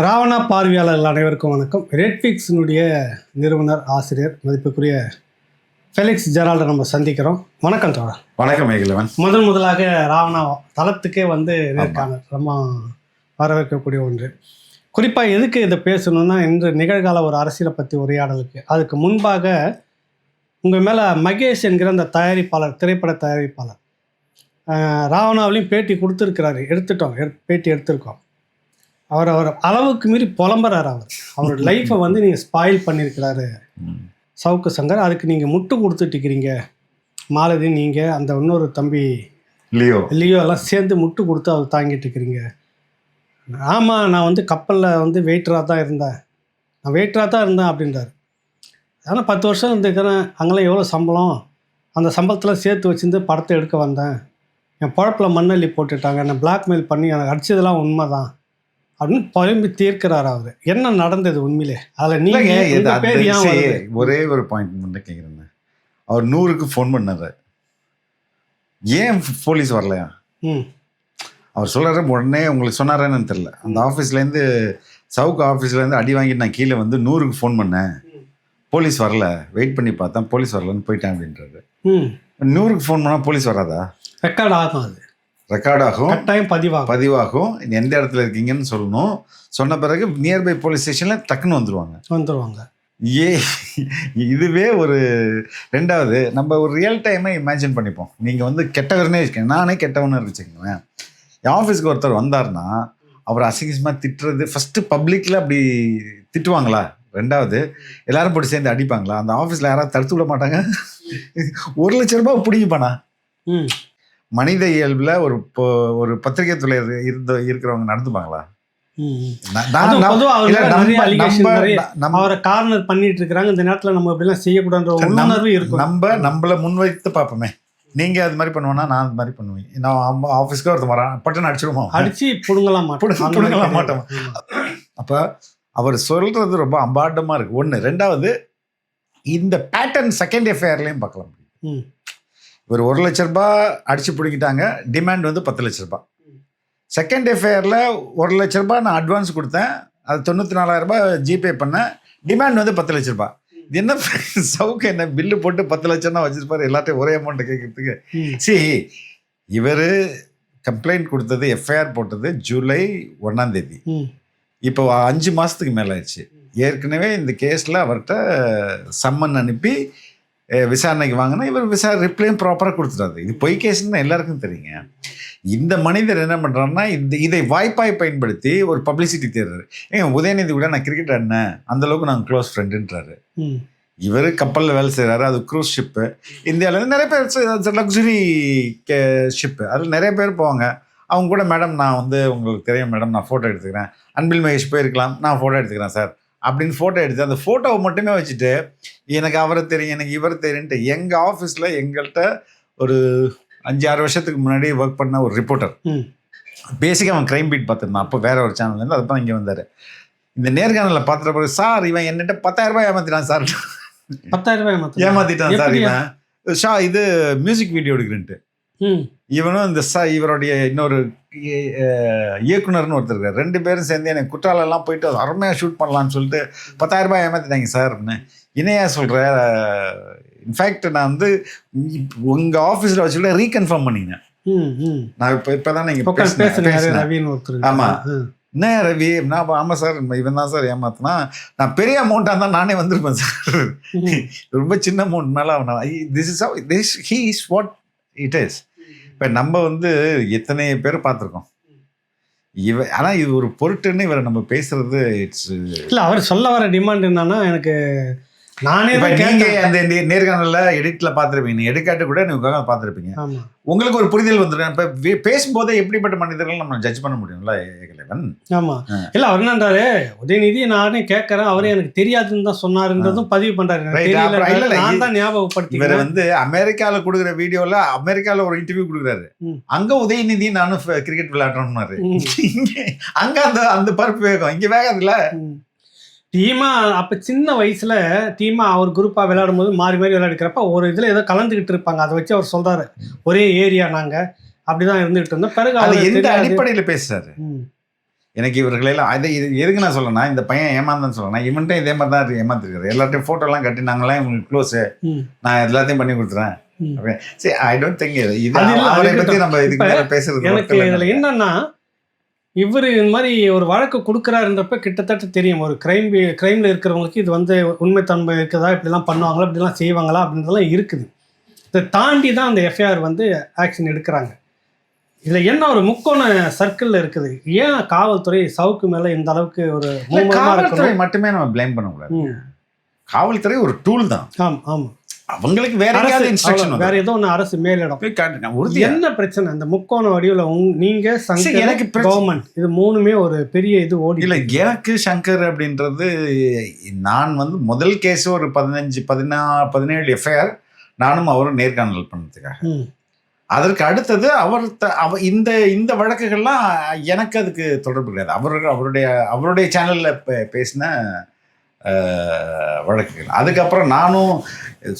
ராவணா பார்வையாளர்கள் அனைவருக்கும் வணக்கம். ரெட்ஃபிக்ஸினுடைய நிறுவனர், ஆசிரியர், மதிப்புக்குரிய ஃபெலிக்ஸ் ஜெரால்டை நம்ம சந்திக்கிறோம். வணக்கம் தோழர். வணக்கம் மேகலவன். முதலாக ராவணா தளத்துக்கே வந்து நேர்காணல் ரொம்ப வரவேற்கக்கூடிய ஒன்று. குறிப்பாக எதுக்கு இதை பேசணும்னா, இன்று நிகழ்கால ஒரு அரசியலை பற்றி உரையாடலுக்கு. அதுக்கு முன்பாக உங்கள் மேலே மகேஷ் என்கிற அந்த தயாரிப்பாளர், திரைப்பட தயாரிப்பாளர், ராவணாவிலையும் பேட்டி கொடுத்துருக்கிறாரு. பேட்டி எடுத்திருக்கோம். அவர் அளவுக்கு மீறி புலம்புறாரு. அவரோட லைஃப்பை வந்து நீங்கள் ஸ்பாயில் பண்ணியிருக்கிறாரு சவுக்கு சங்கர். அதுக்கு நீங்கள் முட்டு கொடுத்துட்டுக்கிறீங்க. மாலதி, நீங்கள் அந்த இன்னொரு தம்பி லியோ எல்லாம் சேர்ந்து முட்டு கொடுத்து அவர் தாங்கிட்டு இருக்கிறீங்க. ஆமாம், நான் வந்து கப்பலில் வந்து வெயிட்டராக தான் இருந்தேன் அப்படின்றாரு. ஆனால் 10 வருஷம் இருந்துக்கிறேன். அங்கெல்லாம் எவ்வளோ சம்பளம், அந்த சம்பளத்தில் சேர்த்து வச்சுருந்து படத்தை எடுக்க வந்தேன். என் பழப்பில் மண்ணள்ளி போட்டுட்டாங்க, என்னை பிளாக்மெயில் பண்ணி எனக்கு அடித்ததெல்லாம் உண்மை தான் அப்படின்னு புலம்பி தீர்க்கிறார். அவர் என்ன நடந்தது உண்மையிலே? அதில் நீங்கள் ஒரே ஒரு பாயிண்ட் மட்டும் கேட்குறேங்க. அவர் 100க்கு ஃபோன் பண்ணார், ஏன் போலீஸ் வரலையா? அவர் சொல்கிறாரு, உடனே உங்களுக்கு சொன்னாரேன்னு தெரியல, அந்த ஆஃபீஸ்லேருந்து சவுக்கு ஆஃபீஸ்லேருந்து அடி வாங்கிட்டு நான் கீழே வந்து 100க்கு ஃபோன் பண்ணேன், போலீஸ் வரல, வெயிட் பண்ணி பார்த்தேன், போலீஸ் வரலன்னு போயிட்டேன் அப்படின்றாரு. 100க்கு ஃபோன் பண்ணால் போலீஸ் வராதா? ரெக்கார்ட் ஆகும், அது ரெக்கார்ட் ஆகும், கட்டாயம் பதிவாகும். எந்த இடத்துல இருக்கீங்கன்னு சொல்லணும். சொன்ன பிறகு நியர்பை போலீஸ் ஸ்டேஷனில் டக்குன்னு வந்துடுவாங்க. இதுவே ஒரு ரெண்டாவது, நம்ம ஒரு ரியல் டைமை இமேஜின் பண்ணிப்போம். நீங்கள் வந்து கெட்டவர்னே வச்சுக்கோங்க, நானே கெட்டவன்னு வச்சுக்கோங்களேன். என் ஆஃபீஸ்க்கு ஒருத்தர் வந்தார்னா அவர் அசிங்கமாக திட்டுறது, ஃபஸ்ட்டு பப்ளிக்கில் அப்படி திட்டுவாங்களா? ரெண்டாவது, எல்லாரும் போட்டு சேர்ந்து அடிப்பாங்களா? அந்த ஆஃபீஸில் யாராவது தடுத்து விட மாட்டாங்க? 1 லட்ச ரூபாய் பிடிங்கப்பானா? மனித இயல்புல ஒரு பத்திரிகை துறை இருக்கிறவங்க நடந்துப்பாங்களா? கார்னர் பண்ணிட்டு இருக்காங்க. இந்த நேரத்துல நம்ம அப்படிலாம் செய்யக்கூடாது. நம்மள முன்வைத்து பார்ப்போமே. நீங்க அது மாதிரி பண்ணுவோம்னா நான் அது மாதிரி பண்ணுவேன். நான் ஆஃபீஸ்க்கு ஒருத்தர் வரேன், பட்டன் அடிச்சு புடுங்கலாம் மாட்டோம். அப்ப அவர் சொல்றது ரொம்ப அம்பாண்டமா இருக்கு. 1. ரெண்டாவது, இந்த பேட்டர்ன் செகண்ட் எஃப்ஐஆர்லையும் பார்க்கலாம். ஒரு 1 லட்ச ரூபாய் அடிச்சு பிடிக்கிட்டாங்க, டிமாண்ட் வந்து 10 லட்ச ரூபாய். செகண்ட் எஃப்ஐஆரில் 1 லட்ச ரூபாய் நான் அட்வான்ஸ் கொடுத்தேன், அது 94,000 ரூபாய் ஜிபே பண்ணேன், டிமாண்ட் வந்து 10 லட்ச ரூபாய். இது என்ன சவுக்கு என்ன பில்லு போட்டு 10 லட்சம்னா வச்சிருப்பாரு எல்லாத்தையும் ஒரே அமௌண்ட்டை கேட்கறதுக்கு? சரி, இவர் கம்ப்ளைண்ட் கொடுத்தது, எஃப்ஐஆர் போட்டது ஜூலை 1ஆம் தேதி. இப்போ 5 மாதத்துக்கு மேலே ஆயிடுச்சு. ஏற்கனவே இந்த கேஸில் அவர்கிட்ட சம்மன் அனுப்பி விசாரணைக்கு வாங்கினா இவர் ரிப்ளையும் ப்ராப்பராக கொடுத்துட்டாரு. இது பொய் கேஸ்ன்னு எல்லாருக்கும் தெரியுங்க. இந்த மனிதர் என்ன பண்ணுறாருன்னா, இதை வாய்ப்பாய் பயன்படுத்தி ஒரு பப்ளிசிட்டி தேடுறாரு. உதயநிதி கூட நான் கிரிக்கெட் ஆடினேன், அந்தளவுக்கு நாங்கள் க்ளோஸ் ஃப்ரெண்டுன்றாரு. இவர் கப்பலில் வேலை செய்கிறாரு, அது க்ரூஸ் ஷிப்பு. இந்தியாவிலேருந்து நிறைய பேர் லக்ஸுரி ஷிப்பு, அதில் நிறைய பேர் போவாங்க. அவங்க கூட, மேடம் நான் வந்து உங்களுக்கு தெரியும் மேடம், நான் ஃபோட்டோ எடுத்துக்கிறேன், அன்பில் மகேஷ் போயிருக்கலாம், நான் ஃபோட்டோ எடுத்துக்கிறேன் சார் அப்படின்னு ஃபோட்டோ எடுத்து அந்த ஃபோட்டோவை மட்டுமே வச்சுட்டு எனக்கு அவரை தெரியும், எனக்கு இவர் தெரியுன்ட்டு. எங்கள் ஆஃபீஸில் எங்கள்கிட்ட ஒரு 5-6 வருஷத்துக்கு முன்னாடி ஒர்க் பண்ண ஒரு ரிப்போர்ட்டர், பேசிக்காக அவன் க்ரைம் பீட் பார்த்துருந்தான். அப்போ வேற ஒரு சேனல்லேருந்து, அதுதான் இங்கே வந்தார். இந்த நேர்காணலில் பார்த்துட்ட பிறகு, சார் இவன் என்கிட்ட 10,000 ரூபாய் ஏமாத்திட்டான் சார். 10,000 ரூபாய் ஏமாத்திட்டான் சார் இவன். இது மியூசிக் வீடியோ எடுக்கிறேன்ட்டு. இவனும் இந்த இவருடைய இன்னொரு இயக்குனர்னு ஒருத்தர் இருக்கார். 2 பேரும் சேர்ந்து எனக்கு குற்றாலெல்லாம் போயிட்டு அது அருமையாக ஷூட் பண்ணலான்னு சொல்லிட்டு 10,000 ரூபாய் ஏமாத்திட்டாங்க சார்ன்னு. இணையா சொல்கிறேன். இன்ஃபேக்ட் நான் வந்து உங்கள் ஆஃபீஸில் வச்சுக்கிட்ட ரீகன்ஃபார்ம் பண்ணினேன். நான் இப்போ தான் நீங்கள் பேசுகிறேன். ஆமாம், என்ன ரவி? நான் ஆமாம் சார், இவன் தான் சார் ஏமாத்தினா. நான் பெரிய அமௌண்ட்டாக இருந்தால் நானே வந்திருப்பேன் சார். ரொம்ப சின்ன அமௌண்ட் மேலே அவனை he is what it is. இப்போ நம்ம வந்து எத்தனை பேர் பார்த்துருக்கோம். ஆனால் இது ஒரு பொருட்டுன்னு இவரை நம்ம பேசுறது இட்ஸ் இல்லை. அவர் சொல்ல வர டிமாண்ட் என்னன்னா, எனக்கு நானே நீங்கள் அந்த நேர்காணல எடிட்ல பார்த்துருப்பீங்க, எடுக்காட்டு கூட நீங்கள் பார்த்துருப்பீங்க. உங்களுக்கு ஒரு புரிதல் வந்துடும். இப்போ பேசும்போதே எப்படிப்பட்ட மனிதர்கள் நம்ம ஜட்ஜ் பண்ண முடியும்ல இளைவன்? ஆமா, இல்லை அவர் என்னன்றாரு, உதயநிதி நானே கேட்கறேன், அவரே எனக்கு தெரியாதுன்னு தான் சொன்னாருன்றதும் பதிவு பண்றாரு. நான் தான் ஞாபகப்படுத்தி. இவர் வந்து அமெரிக்காவில் கொடுக்குற வீடியோல அமெரிக்காவில் ஒரு இன்டர்வியூ கொடுக்குறாரு, அங்க உதயநிதி நானும் கிரிக்கெட் விளையாடுறோம்னாரு. அங்க அந்த பருப்பு வேகம், இங்க வேகாதுல்ல. டீமா அப்போ சின்ன வயசுல டீமா அவர் குரூப்பாக விளையாடும் போது மாறி மாறி விளையாடுக்கிறப்ப ஒரு இதில் ஏதோ கலந்துக்கிட்டு இருப்பாங்க. அதை வச்சு அவர் சொல்றாரு, ஒரே ஏரியா நாங்கள் அப்படிதான் இருந்துகிட்டு இருந்தோம். பிறகு அவர் எந்த அடிப்படையில் பேசுறாரு? எனக்கு இவர்களெல்லாம் இது எதுக்கு நான் சொல்லணும்னா, இந்த பையன் ஏமாந்தான்னு சொல்லணும், இவன்ட்டும் இதே மாதிரி தான் ஏமாத்திருக்காரு. எல்லாத்தையும் ஃபோட்டோலாம் கட்டி நாங்களாம் இவங்களுக்கு க்ளோஸு, நான் எல்லாத்தையும் பண்ணி கொடுத்துறேன். சரி, ஐ டோன்ட் திங்க் இது அவரை பற்றி நம்ம இதுக்கு மேலே பேசுறது. எனக்கு இதில் என்னன்னா, இவர் இந்த மாதிரி ஒரு வழக்கு கொடுக்குறாருன்றப்ப கிட்டத்தட்ட தெரியும் ஒரு கிரைமில் இருக்கிறவங்களுக்கு இது வந்து உண்மைத்தன்மை இருக்குதா, இப்படிலாம் பண்ணுவாங்களா, இப்படிலாம் செய்வாங்களா அப்படின்றதெல்லாம் இருக்குது. இதை தாண்டி தான் அந்த எஃப்ஐஆர் வந்து ஆக்ஷன் எடுக்கிறாங்க. இதில் என்ன ஒரு முக்கோண சர்க்கிளில் இருக்குது. ஏன் காவல்துறை சவுக்கு மேலே இந்த அளவுக்கு ஒரு காவல்துறை மட்டுமே நம்ம பிளேம் பண்ணக்கூடாது. காவல்துறை ஒரு டூல் தான். ஆமாம், அவங்களுக்கு வேற ஏதாவது இன்ஸ்ட்ரக்ஷன், வேற ஏதோ ஒன்று அரசு மேலிடம் என்ன பிரச்சனை அந்த முக்கோண வடிவில் நீங்க எனக்கு கவர்மெண்ட் இது மூணுமே ஒரு பெரிய இது ஓடி இல்லை. எனக்கு சங்கர் அப்படின்றது நான் வந்து முதல் கேஸ் ஒரு 17 எஃப்ஐஆர் நானும் அவரும் நேர்காணல் பண்ணதுக்காக. அதற்கு அடுத்தது இந்த வழக்குகள்லாம் எனக்கு அதுக்கு தொடர்பு கிடையாது. அவருடைய சேனல்ல பேசின வழக்குகள். அதுக்கப்புறம் நானும்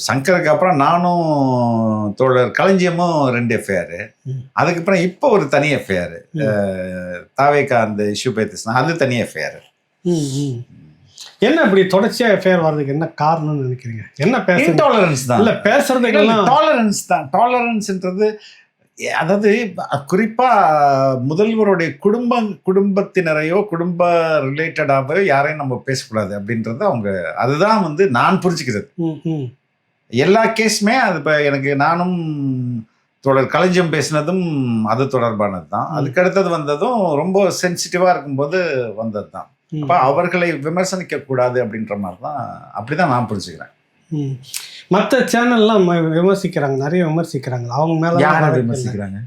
சங்கருக்கு அப்புறம் நானும் தோழர் களஞ்சியமும் 2 எஃப்ஐஆர். அதுக்கப்புறம் இப்போ ஒரு தனி எஃப்ஐஆர் தாவேக்கா அந்த இஷ்யூ பேசுனா அது தனி எஃப்ஐஆர். என்ன இப்படி தொடர்ச்சியா எஃப்ஐஆர் வர்றதுக்கு என்ன காரணம்னு நினைக்கிறீங்க? என்ன இன்டாலரன்ஸ் தான். இல்ல பேசுறதுக்கெல்லாம் டாலரன்ஸ் தான். டாலரன்ஸ்ன்றது அதாவது குறிப்பா முதல்வருடைய குடும்பத்தினரையோ குடும்ப ரிலேட்டடாகவோ யாரையும் நம்ம பேசக்கூடாது அப்படின்றது அதுதான் வந்து நான் புரிஞ்சுக்கிறது. எல்லா கேஸுமே அது இப்போ எனக்கு நானும் தொடர் களஞ்சியம் பேசினதும் அது தொடர்பானது தான். அதுக்கு அடுத்தது வந்ததும் ரொம்ப சென்சிட்டிவா இருக்கும்போது வந்தது தான். அப்போ அவர்களை விமர்சனிக்க கூடாது அப்படின்ற மாதிரி தான், அப்படிதான் நான் புரிஞ்சுக்கிறேன். மற்ற சேனல்லாம் விமர்சிக்கிறாங்க, நிறைய விமர்சிக்கிறாங்க. அவங்க மேல விமர்சிக்கிறாங்க,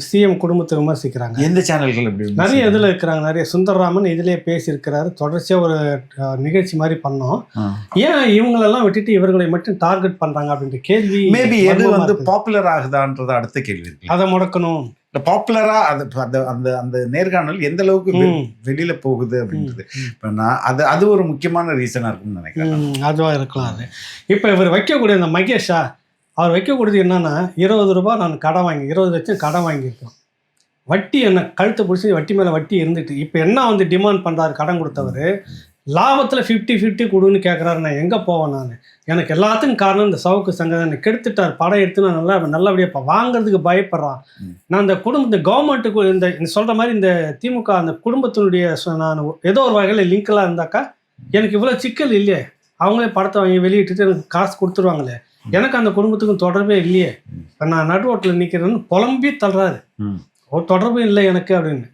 சிஎம் குடும்பத்தை விமர்சிக்கிறாங்க. எந்த சேனல்கள் இப்படி நிறைய இதில் இருக்கிறாங்க. நிறைய சுந்தரராமன் இதிலே பேசியிருக்கிறாரு. தொடர்ச்சியாக ஒரு நிகழ்ச்சி மாதிரி பண்ணோம். ஏன் இவங்களெல்லாம் விட்டுட்டு இவர்களை மட்டும் டார்கெட் பண்ணுறாங்க அப்படின்ற கேள்வி. மேபி எது வந்து பாப்புலர் ஆகுதான்றது அடுத்த கேள்வி. அதை முடக்கணும். பாப்புலரா அந்த நேர்காணல் எந்த அளவுக்கு வெளியில போகுது அப்படின்றது இப்போ அது ஒரு முக்கியமான ரீசனா இருக்கும்னு நினைக்கிறேன். அதுவா இருக்கலாம். அது இப்போ இவர் வைக்கக்கூடிய இந்த மகேஷா அவர் வைக்கக்கூடியது என்னன்னா, 20 ரூபாய் நான் கடன் வாங்கி 20 லட்சம் கடன் வாங்கியிருக்கோம். வட்டி என்ன கழுத்தை பிடிச்சி வட்டி மேலே வட்டி இருந்துட்டு இப்போ என்ன வந்து டிமாண்ட் பண்ணுறாரு கடன் கொடுத்தவர், லாபத்தில் 50-50 கொடுன்னு கேட்குறாரு. நான் எங்கே போவேன்? எனக்கு எல்லாத்துக்கும் காரணம் இந்த சவுக்கு சங்கர் என்னை கெடுத்துட்டார். படம் எடுத்து நான் நல்லபடியாக இப்போ வாங்குறதுக்கு பயப்படுறான். நான் இந்த கவர்மெண்ட்டுக்கு இந்த சொல்கிற மாதிரி இந்த திமுக அந்த குடும்பத்தினுடைய நான் ஏதோ ஒரு வகையில் லிங்க்லாம் இருந்தாக்கா எனக்கு இவ்வளோ சிக்கல் இல்லையே. அவங்களே படத்தை வாங்கி வெளியிட்டு எனக்கு காசு கொடுத்துருவாங்களே. எனக்கு அந்த குடும்பத்துக்கும் தொடர்பே இல்லையே. இப்போ நான் நடுவோட்டில் நிற்கிறேன்னு புலம்பி தள்ளுறாரு. ஒரு தொடர்பும் இல்லை எனக்கு அப்படின்னு.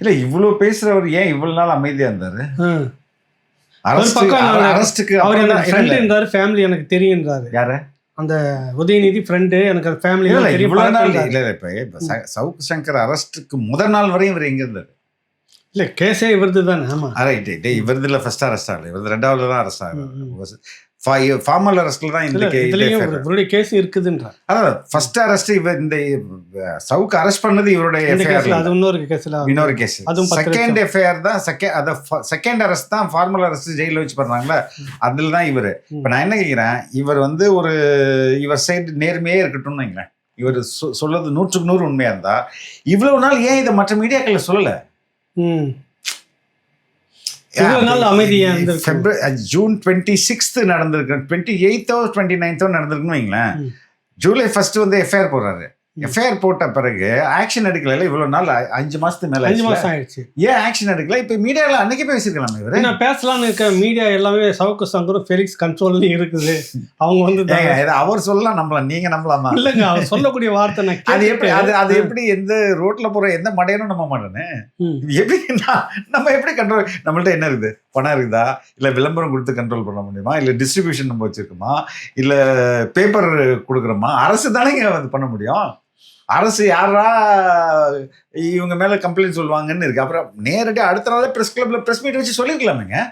இல்லை, இவ்வளோ பேசுகிறவர் ஏன் இவ்வளோ நாள் அமைதியாக இருந்தார்? அரஸ்ட்டுக்கு அவர் எனக்கு ஃப்ரெண்டு இருந்தார், ஃபேமிலி எனக்கு தெரியுன்றாரு. யாரு? அந்த உதயநிதி ஃப்ரெண்டு, எனக்கு அது ஃபேமிலி இவ்வளோ நாள் இல்லை. இப்போ சவுக்கு சங்கர் அரஸ்ட்டுக்கு முதல் நாள் வரையும் இவர் எங்கே இருந்தார்? இல்லை, கேஸே இவரது தானே. ஆமாம், ரைட்டு. இவரது இல்லை ஃபர்ஸ்ட் அரெஸ்ட் ஆகல, இவரது 2வது தான் அரெஸ்ட் ஆகுது. ஃபார்மல் அரெஸ்ட்ல தான் இவருடைய கேஸ் இருக்குதுன்றார். அதான் ஃபர்ஸ்ட் அரெஸ்ட். இந்த சவுக்கு அரெஸ்ட் பண்ணது இவருடைய எஃப்ஐஆர். அது இன்னொரு கேஸ். செகண்ட் எஃப்ஐஆர் தான். செகண்ட் அரெஸ்ட் தான். ஃபார்மல் அரெஸ்ட் ஜெயிலில் வச்சு பண்றாங்களா, அதுல தான் இவர். இப்போ நான் என்ன கேட்கிறேன், இவர் வந்து இவர் சைடு நேர்மையே இருக்கட்டும்னு நினைக்கிறேன். இவர் சொல்றது 100க்கு 100 உண்மையா இருந்தா இவ்வளவு நாள் ஏன் இதை மற்ற மீடியாக்கள்ல சொல்லல? ஜூன் 26 நடந்திருக்கு, 28 29 நடந்திருக்குன்னு வைங்களேன். ஜூலை 1 வந்து எஃப்ஐஆர் போடுறாரு. எஃப்ஐஆர் போட்ட பிறகு ஆக்ஷன் எடுக்கல. இவ்வளவு நாள் 5 மாசத்துக்கு மேல 5 மாசம் ஆயிடுச்சு. ஏன் ஆக்ஷன் எடுக்கல? இப்ப மீடியால அன்னைக்கு பேசிருக்கலாம். இவரு நான் பேசலாம்னு இருக்க மீடியா எல்லாமே சவுக்கு சங்கரும் ஃபெலிக்ஸ் கண்ட்ரோல்ல இருக்குது. அவங்க வந்து அவர் சொல்லலாம், நம்பலாம். நீங்க நம்பலாமா? இல்லங்க, அவர் சொல்லக்கூடிய வார்த்தை அது எப்படி எந்த ரோட்ல போற எந்த மடையனும் நம்ப மாட்டேன்னு எப்படி நம்ம எப்படி கண்ட்ரோல்? நம்மள்ட்ட என்ன இருக்குது? பணம் இருக்குதா? இல்ல விளம்பரம் கொடுத்து கண்ட்ரோல் பண்ண முடியுமா? இல்ல டிஸ்ட்ரிபியூஷன் நம்ம வச்சிருக்கோமா? இல்ல பேப்பர் கொடுக்குறோமா? அரசு தானே அது பண்ண முடியும். அரசு யாரா இவங்க மேல கம்ப்ளைண்ட் சொல்லுவாங்கன்னு இருக்கு. அப்புறம் நேரடியாக அடுத்த நாளே பிரஸ் கிளப்ல பிரஸ் மீட் வச்சு சொல்லிருக்கலாமேங்க.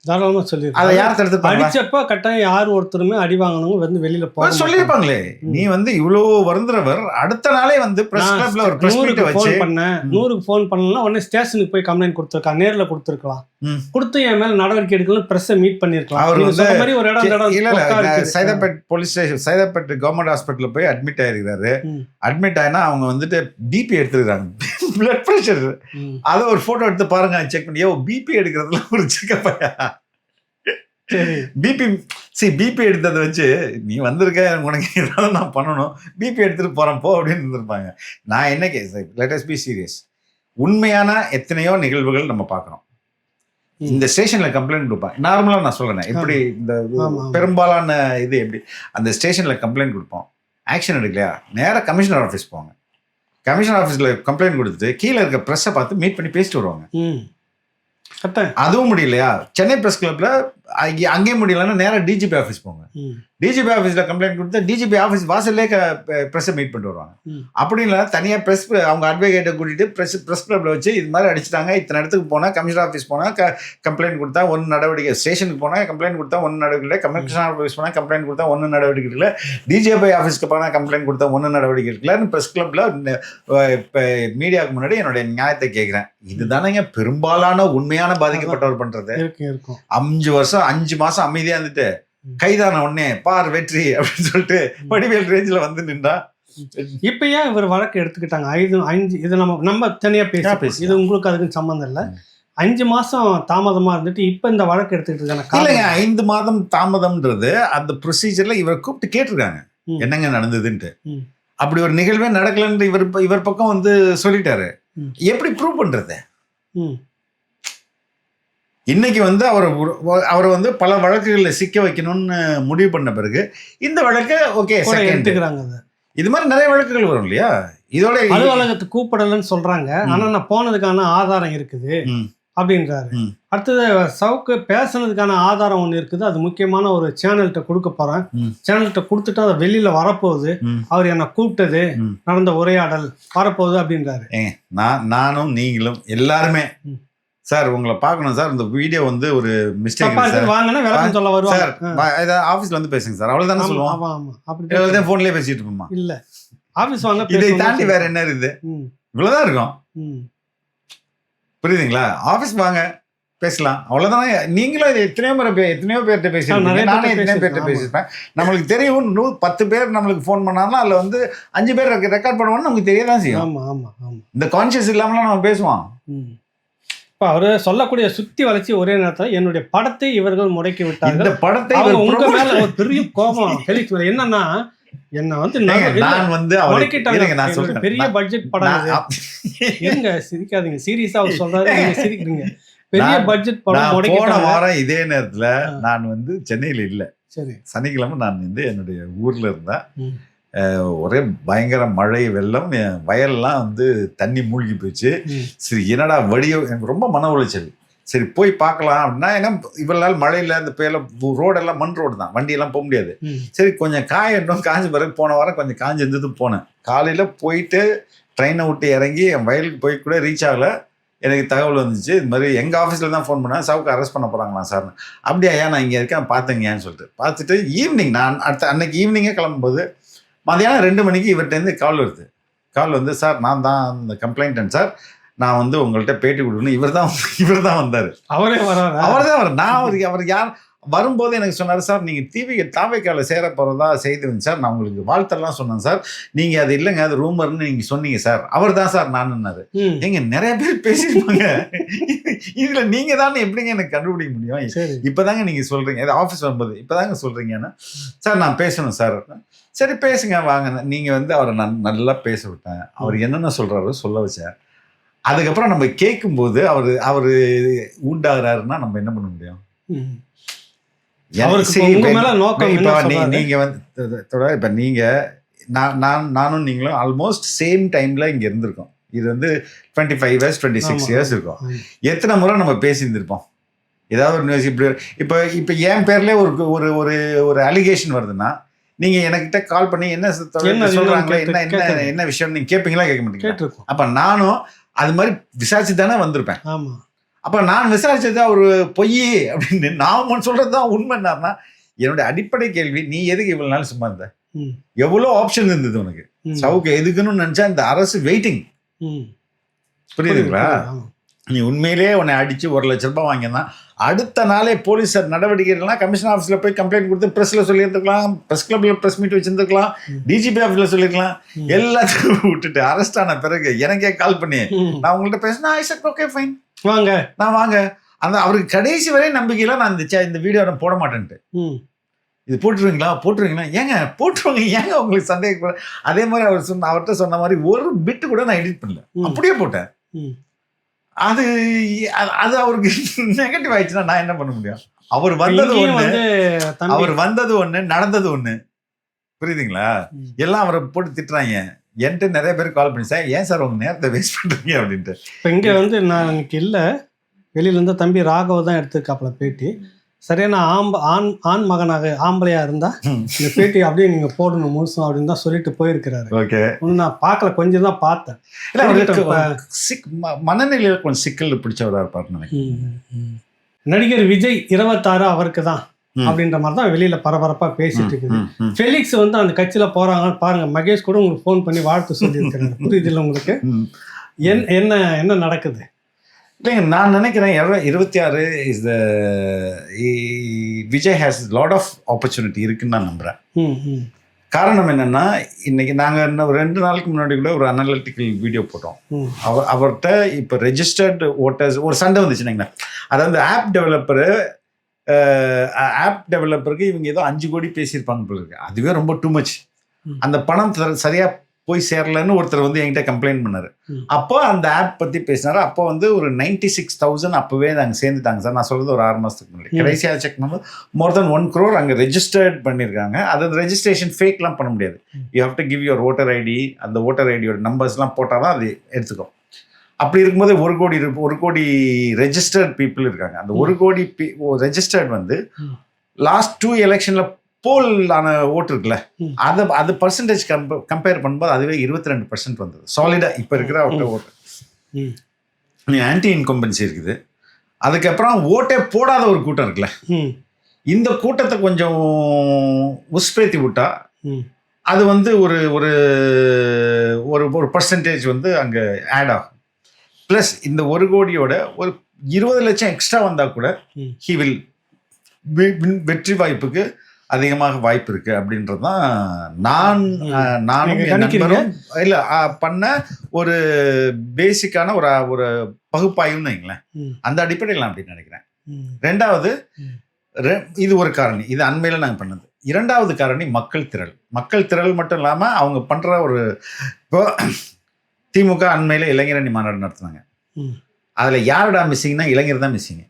தாராளமா சொல்லி அதை யார் தடுத்து அடிச்சப்ப கட்டாயம் யார் ஒருத்தருமே அடி வாங்கணும் வந்து வெளியில போக சொல்லிருப்பாங்களே. நீ வந்து இவ்வளவு வருந்துறவர் அடுத்த நாளே வந்து பிரஸ் கிளப்ல ஒரு பிரஸ் மீட் வச்சு 100க்கு ஃபோன் பண்ணலாம். உடனே ஸ்டேஷனுக்கு போய் கம்ப்ளைண்ட் கொடுத்துருக்கான், நேர்ல கொடுத்துருக்கலாம். கொடுத்து என் மேல நடவடிக்கை எடுக்கலாம், பிரஸ் மீட் பண்ணிருக்கலாம். அவர் வந்து மாதிரி ஒரு இடம் Saidapet police station, Saidapet government ஹாஸ்பிட்டல்ல போய் அட்மிட் ஆயிருக்காரு. அட்மிட் ஆயினா அவங்க வந்துட்டு பிபி எடுத்துருக்காங்க. Blood pressure. ம். அதை ஒரு போட்டோ எடுத்து பாருங்க, செக் பண்ணி பிபி எடுக்கிறதுல ஒரு செக்கப்பையா சரி. பிபி எடுத்ததை வச்சு நீ வந்திருக்க, உனக்கு ஏதாவது நான் பண்ணணும், பிபி எடுத்துட்டு போறேன் போ அப்படின்னு இருந்திருப்பாங்க. நான் என்ன case, let us be serious. உண்மையான எத்தனையோ நிகழ்வுகள் நம்ம பார்க்குறோம். இந்த ஸ்டேஷன்ல கம்ப்ளைண்ட் கொடுப்பாங்க. நார்மலா நான் சொல்றேன், எப்படி இந்த ஆமா. பெரும்பாலான இது எப்படி அந்த ஸ்டேஷன்ல கம்ப்ளைண்ட் கொடுப்போம், ஆக்ஷன் எடுக்கலையா நேராக கமிஷனர் ஆஃபீஸ் போவாங்க. கமிஷனர் ஆஃபீஸில் கம்ப்ளைண்ட் கொடுத்துட்டு கீழே இருக்க ப்ரெஸ்ஸை பார்த்து மீட் பண்ணி பேசிட்டு வருவாங்க. ம். கரெக்ட். அதுவும் முடியலையா, சென்னை ப்ரெஸ் கிளப்ல அங்கேயும் முடியலன்னா நேராக டிஜிபி ஆஃபீஸ் போங்க. ம். டிஜிபி ஆஃபீஸில் கம்ப்ளைண்ட் கொடுத்தா டிஜிபி ஆஃபீஸ் வாசல்லே ப்ரெஸ்ஸை மீட் பண்ணிட்டு வருவாங்க. ம். அப்படி இல்லை தனியாக ப்ரெஸ் அவங்க அட்வொகேட்டை கூட்டிட்டு ப்ரெஸ் கிளப்ல வச்சு இது மாதிரி அடிச்சிட்டாங்க, இத்தனை இடத்துக்கு போனால் கமிஷனர் ஆஃபீஸ் போனால் கம்ப்ளைண்ட் கொடுத்தா ஒன்று நடவடிக்கை, ஸ்டேஷனுக்கு போனால் கம்ப்ளைண்ட் கொடுத்தா ஒன்று நடவடிக்கை இல்லை, கமிஷனர் ஆஃபீஸ் போனால் கம்ப்ளைண்ட் கொடுத்தா ஒன்று நடவடிக்கை இல்லை, டிஜிபி ஆஃபீஸ்க்கு போனால் கம்ப்ளைண்ட் கொடுத்தா ஒன்று நடவடிக்கை இருக்குல்ல. ப்ரெஸ் கிளப்ல இப்போ மீடியாவுக்கு முன்னாடி என்னுடைய நியாயத்தை கேட்குறேன். இதுதானேங்க பெரும்பாலான உண்மையான பாதிக்கப்பட்டவர் பண்றது. இருக்கும் 5 வருஷம் 5 மாசம் அமைதியா இருந்துட்டு கைதான உடனே பார் வெற்றி அப்படின்னு சொல்லிட்டு வடிவேல் ரேஞ்சில் வந்து நின்றா. இப்ப ஏன் இவர் வழக்கு எடுத்துக்கிட்டாங்க? 5 இது நம்ம தனியா பேசி, இது உங்களுக்கு அதுக்கு சம்மந்தம் இல்லை. 5 மாசம் தாமதமா இருந்துட்டு இப்ப இந்த வழக்கு எடுத்துக்கிட்டு இருக்காங்க. இல்லைங்க, 5 மாதம் தாமதம்ன்றது அந்த ப்ரொசீஜர்ல இவர் கூப்பிட்டு கேட்டிருக்காங்க என்னங்க நடந்ததுன்ட்டு. அப்படி ஒரு நிகழ்வே நடக்கலன்னு இவர் பக்கம் வந்து சொல்லிட்டாரு. எப்படி ப்ரூவ் பண்றது? இன்னைக்கு வந்து அவரை வந்து பல வழக்குகளில் சிக்க வைக்கணும்னு முடிவு பண்ண பிறகு இந்த வழக்கு ஓகே எடுத்துக்கிறாங்க. இது மாதிரி நிறைய வழக்குகள் வரும் இல்லையா? இதோட அலுவலகத்துக்கு கூப்பிடலன்னு சொல்றாங்க, ஆனா நான் போனதுக்கான ஆதாரம் இருக்குது அப்படின்றாரு. அடுத்தது சவுக்கு பேசுனதுக்கான ஆதாரம் ஒன்று இருக்குது, அது முக்கியமான ஒரு சேனல்கிட்ட கொடுக்க போறேன், சேனல்கிட்ட கொடுத்துட்டு அதை வெளியில வரப்போகுது, அவர் என்னை கூப்பிட்டது, நடந்த உரையாடல் வரப்போகுது அப்படின்றாரு. நானும் நீங்களும் எல்லாருமே சார் உங்களை பார்க்கணும் சார், இந்த வீடியோ வந்து ஒரு மிஸ்டேக் வாங்கினா விளக்கம் சொல்ல வருவாங்க சார், ஆஃபீஸ்ல வந்து பேசுங்க சார், அவ்வளவுதானே சொல்லுவோம். அப்படி போன்லயே பேசிட்டு இருப்போமா? இல்ல ஆஃபீஸ் வாங்க, இதை தாண்டி வேற என்ன இருக்குது? இவ்வளவுதான் இருக்கும். புரியுதுங்களா? ஆஃபீஸ் வாங்க பேசலாம், அவ்வளவுதானே. நீங்களும் எத்தனையோ பேர்கிட்ட பேசிருக்கீங்க, நானே எத்தனையோ பேர்கிட்ட பேசியிருப்பேன். நம்மளுக்கு தெரியும் 10 பேர் நம்மளுக்கு ஃபோன் பண்ணாலும் அதில் வந்து 5 பேர் ரெக்கார்ட் பண்ணுவோம்னு நமக்கு தெரியதான் செய்யும். இந்த கான்சியஸ் இல்லாமலாம் நம்ம பேசுவோம். இப்போ அவர் சொல்லக்கூடிய சுத்தி வளைச்சி ஒரே நேரத்தில் என்னுடைய படத்தை இவர்கள் முடக்கி விட்டார்கள். இந்த படத்தை உங்க மேல ஒரு பெரிய கோபம் ஃபெலிக்ஸ் மேல. என்னன்னா என்ன வந்து நான் வந்து பெரிய பட்ஜெட் படம், எங்க சிரிக்காதீங்க, சீரியஸா அவர் சொல்றாரு, நீங்க சிரிக்கிறீங்க. பெரிய பட்ஜெட் படம் போன வாரம் இதே நேரத்துல நான் வந்து சென்னையில இல்ல. சரி, சனிக்கிழமை நான் வந்து என்னுடைய ஊர்ல இருந்தேன். ஒரே பயங்கர மழை வெள்ளம், வயல்லாம் வந்து தண்ணி மூழ்கி போச்சு. சரி என்னடா வழியோ, எனக்கு ரொம்ப மன உளைச்சல். சரி போய் பார்க்கலாம் அப்படின்னா, ஏன்னா இவ்வளவு நாள் மழையில் இந்த ரோடெல்லாம் மண் ரோடு தான், வண்டியெல்லாம் போக முடியாது. சரி கொஞ்சம் காயட்டும், காஞ்ச பிறகு போன வாரம் கொஞ்சம் காஞ்சி இருந்தது போனேன். காலையில் போயிட்டு ட்ரெயினை விட்டு இறங்கி என் வயலுக்கு போய் கூட ரீச் ஆகலை. எனக்கு தகவல் வந்துச்சு, இது மாதிரி எங்கள் ஆஃபீஸில் தான் ஃபோன் பண்ணேன், சவுக்கு அரெஸ்ட் பண்ண போகிறாங்களா சார். அப்படியா, ஐயா நான் இங்கே இருக்கேன் பார்த்தேங்கன்னு சொல்லிட்டு பார்த்துட்டு ஈவினிங் நான் அன்னைக்கு ஈவினிங்கே கிளம்பும்போது மதியானம் 2 மணிக்கு இவர்கிட்டருந்து கால் வருது. கால் வந்து சார் நான் தான் அந்த கம்ப்ளைண்டன் சார், நான் வந்து உங்கள்கிட்ட பேட்டி கொடுக்கணும். இவர் தான் வந்தார். அவரே வராரு? அவர் தான் வர. நான் அவர் யார் வரும்போது எனக்கு சொன்னார், சார் நீங்கள் தாவேக்கால சேர போகிறதா செய்தி வந்து சார், நான் உங்களுக்கு வாழ்த்தெல்லாம் சொன்னேன் சார், நீங்கள் அது இல்லைங்க அது ரூமர்னு நீங்கள் சொன்னீங்க சார். அவர் தான் சார் நானுன்னாரு. எங்க நிறைய பேர் பேசியிருப்பாங்க, இதில் நீங்கள் தானே எப்படிங்க எனக்கு கண்டுபிடிக்க முடியும்? இப்போதாங்க நீங்கள் சொல்கிறீங்க, அது ஆஃபீஸ் வரும்போது இப்போதாங்க சொல்கிறீங்கன்னா, சார் நான் பேசணும் சார். சரி பேசுங்க வாங்க. நீங்கள் வந்து அவரை நான் நல்லா பேச விட்டேன், அவர் என்னென்ன சொல்கிறாரோ சொல்ல வச்சேன். அதுக்கப்புறம் நம்ம கேட்கும்போது அவர் ஊண்டாகிறாருன்னா நம்ம என்ன பண்ண முடியும்? நீங்க வந்து இப்ப நீங்க நானும் நீங்களும் ஆல்மோஸ்ட் சேம் டைம்ல இங்க இருந்திருக்கோம். இது வந்து 25 years 26 years இருக்கும். எத்தனை முறை நம்ம பேசியிருந்திருப்போம்? ஏதாவது ஒரு நியூஸ் இப்ப என் பேர்ல ஒரு அலிகேஷன் வருதுன்னா, நீங்க எனக்கிட்ட கால் பண்ணி என்ன சொல்றாங்களா, என்ன விஷயம் நீங்க கேட்பீங்களா கேட்க மாட்டீங்க? அப்ப நானும் அது மாதிரி விசாரிச்சு தானே வந்திருப்பேன். அப்ப நான் விசாரிச்சது ஒரு பொய் அப்படின்னு நான் சொல்றதுதான் உண்மைன்னா, என்னோட அடிப்படை கேள்வி, நீ எதுக்கு இவ்வளவு நாள் சும்மா இருந்த? எவ்வளவு ஆப்ஷன் இருந்தது உனக்கு? சவுக்கு எதுக்குன்னு நினைச்சா இந்த அரசு வெயிட்டிங். புரியுதுங்களா? நீ உண்மையிலேயே உன்னை அடித்து 1 லட்ச ரூபாய் வாங்கினா அடுத்த நாளே போலீஸார் நடவடிக்கைகள்லாம் கமிஷன் ஆஃபீஸில் போய் கம்ப்ளைண்ட் கொடுத்து ப்ரெஸ்ஸில் சொல்லியிருந்துக்கலாம், ப்ரெஸ் கிளப்பில் ப்ரெஸ் மீட் வச்சுருந்துருக்கலாம், டிஜிபி ஆஃபீஸில் சொல்லியிருக்கலாம். எல்லாத்தையும் விட்டுட்டு அரெஸ்ட் ஆன பிறகு எனக்கே கால் பண்ணி நான் உங்கள்கிட்ட பேசினா ஐ செட் ஓகே ஃபைன் வாங்க நான் வாங்க. அந்த அவருக்கு கடைசி வரை நம்பிக்கையில் நான் இந்த வீடியோ நான் போட மாட்டேன்ட்டு, இது போட்டுருவீங்களா ஏங்க போட்டுருவாங்க, ஏங்க உங்களுக்கு சந்தேகப்பட. அதே மாதிரி அவர்கிட்ட சொன்ன மாதிரி ஒரு பிட்டு கூட நான் எடிட் பண்ணல, அப்படியே போட்டேன். அது அது அவருக்கு நெகட்டிவ் ஆயிடுச்சுன்னா நான் என்ன பண்ண முடியும்? அவர் வந்தது ஒண்ணு நடந்தது ஒண்ணு, புரியுதுங்களா? எல்லாம் அவரை போட்டு திட்டுறாங்க. என்கிட்ட நிறைய பேர் கால் பண்ணி சார் ஏன் சார் உங்க நேரத்தை வேஸ்ட் பண்றீங்க அப்படின்ட்டு. இப்போ இங்கே வந்து நான் எனக்கு இல்லை, வெளியிலேருந்து தம்பி ராகவ் தான் எடுத்துக்காப்புல பேட்டி. சரியான ஆண் மகனாக ஆம்பளையா இருந்தா இந்த பேட்டி அப்படியே நீங்க போடணும் முழுசும் அப்படின்னு தான் சொல்லிட்டு போயிருக்கிறாரு. ஓகே, நான் பார்க்கல, கொஞ்சம் தான் பார்த்தேன். மனநிலையில கொஞ்சம் சிக்கல் பிடிச்சவரா இருப்பாரு. நடிகர் விஜய் 26 அவருக்கு தான் அப்படின்ற மாதிரி தான் வெளியில பரபரப்பா பேசிட்டு இருக்குது. ஃபெலிக்ஸ் வந்து அந்த கட்சியில போறாங்கன்னு பாருங்க, மகேஷ் கூட உங்களுக்கு ஃபோன் பண்ணி வாழ்த்து சொல்லி இருக்கிறாரு. புரியுது இல்லை உங்களுக்கு என்ன நடக்குது? இல்லைங்க, நான் நினைக்கிறேன் 26 is the Vijay has lot of opportunity இருக்குன்னு நான் நம்புகிறேன். காரணம் என்னென்னா, இன்றைக்கி நாங்கள் இன்னும் 2 நாளுக்கு முன்னாடி கூட ஒரு அனலிட்டிக்கல் வீடியோ போட்டோம். அவர்கிட்ட இப்போ ரெஜிஸ்டர்டு ஓட்டர்ஸ் ஒரு சண்டை வந்துச்சுன்னா, அதாவது ஆப் டெவலப்பருக்கு இவங்க ஏதோ 5 கோடி பேசியிருப்பாங்க போல இருக்கு. அதுவே ரொம்ப டூ மச். அந்த பணம் சரியாக போய் சேரலன்னு ஒருத்தர் வந்து என்கிட்ட கம்ப்ளைண்ட் பண்ணாரு. அப்போ அந்த ஆப் பற்றி பேசினாரு. அப்போ வந்து ஒரு 96,000 அப்போவே நாங்கள் சேர்ந்துட்டாங்க சார். நான் சொல்கிறது ஒரு 6 மாதத்துக்கு முன்னாடி. கடைசியாக செக் பண்ணும்போது மோர் தென் 1 crore அங்கே ரெஜிஸ்டர்ட் பண்ணியிருக்காங்க. அது ரெஜிஸ்ட்ரேஷன் ஃபேக்லாம் பண்ண முடியாது. You have to give your voter ID. அந்த ஓட்டர் ஐடியோட நம்பர்ஸ்லாம் போட்டால் தான் அது எடுத்துக்கும். அப்படி இருக்கும்போது 1 கோடி ரெஜிஸ்டர்ட் பீப்புள் இருக்காங்க. அந்த 1 கோடி ரெஜிஸ்டர்ட் வந்து லாஸ்ட் 2 எலெக்ஷனில் போல் ஆன ஓட்டு இருக்குல்ல, அது பர்சன்டேஜ் கம்பேர் பண்ணும்போது அதுவே 22% வந்தது சாலிடாக. இப்போ இருக்கிற ஓட்டு ஆன்டி இன்கம்பன்சி இருக்குது. அதுக்கப்புறம் ஓட்டே போடாத ஒரு கூட்டம் இருக்குல்ல, இந்த கூட்டத்தை கொஞ்சம் உஸ்பேத்தி விட்டா அது வந்து ஒரு ஒரு ஒரு பர்சன்டேஜ் வந்து அங்கே ஆட் ஆகும். ப்ளஸ் இந்த 1 கோடியோட ஒரு 20 லட்சம் எக்ஸ்ட்ரா வந்தால் கூட ஹி வில் வெற்றி வாய்ப்புக்கு அதிகமாக வாய்ப்பு இருக்கு அப்படின்றது தான் நானும் என் நண்பரும் இல்லை பண்ண ஒரு பேசிக்கான ஒரு பகுப்பாய்வுன்னு வைங்களேன். அந்த அடிப்படையில் நான் அப்படி நினைக்கிறேன். 2வது, இது ஒரு காரணி, இது அண்மையில் நாங்கள் பண்ணது. 2வது காரணி மக்கள் திரள் மட்டும் இல்லாமல் அவங்க பண்ணுற ஒரு, இப்போ திமுக அண்மையில் இளைஞரணி மாநாடு நடத்துனாங்க. அதில் யாரோட மிஸ்ஸிங்னா இளைஞர் தான் மிஸ்ஸிங்க.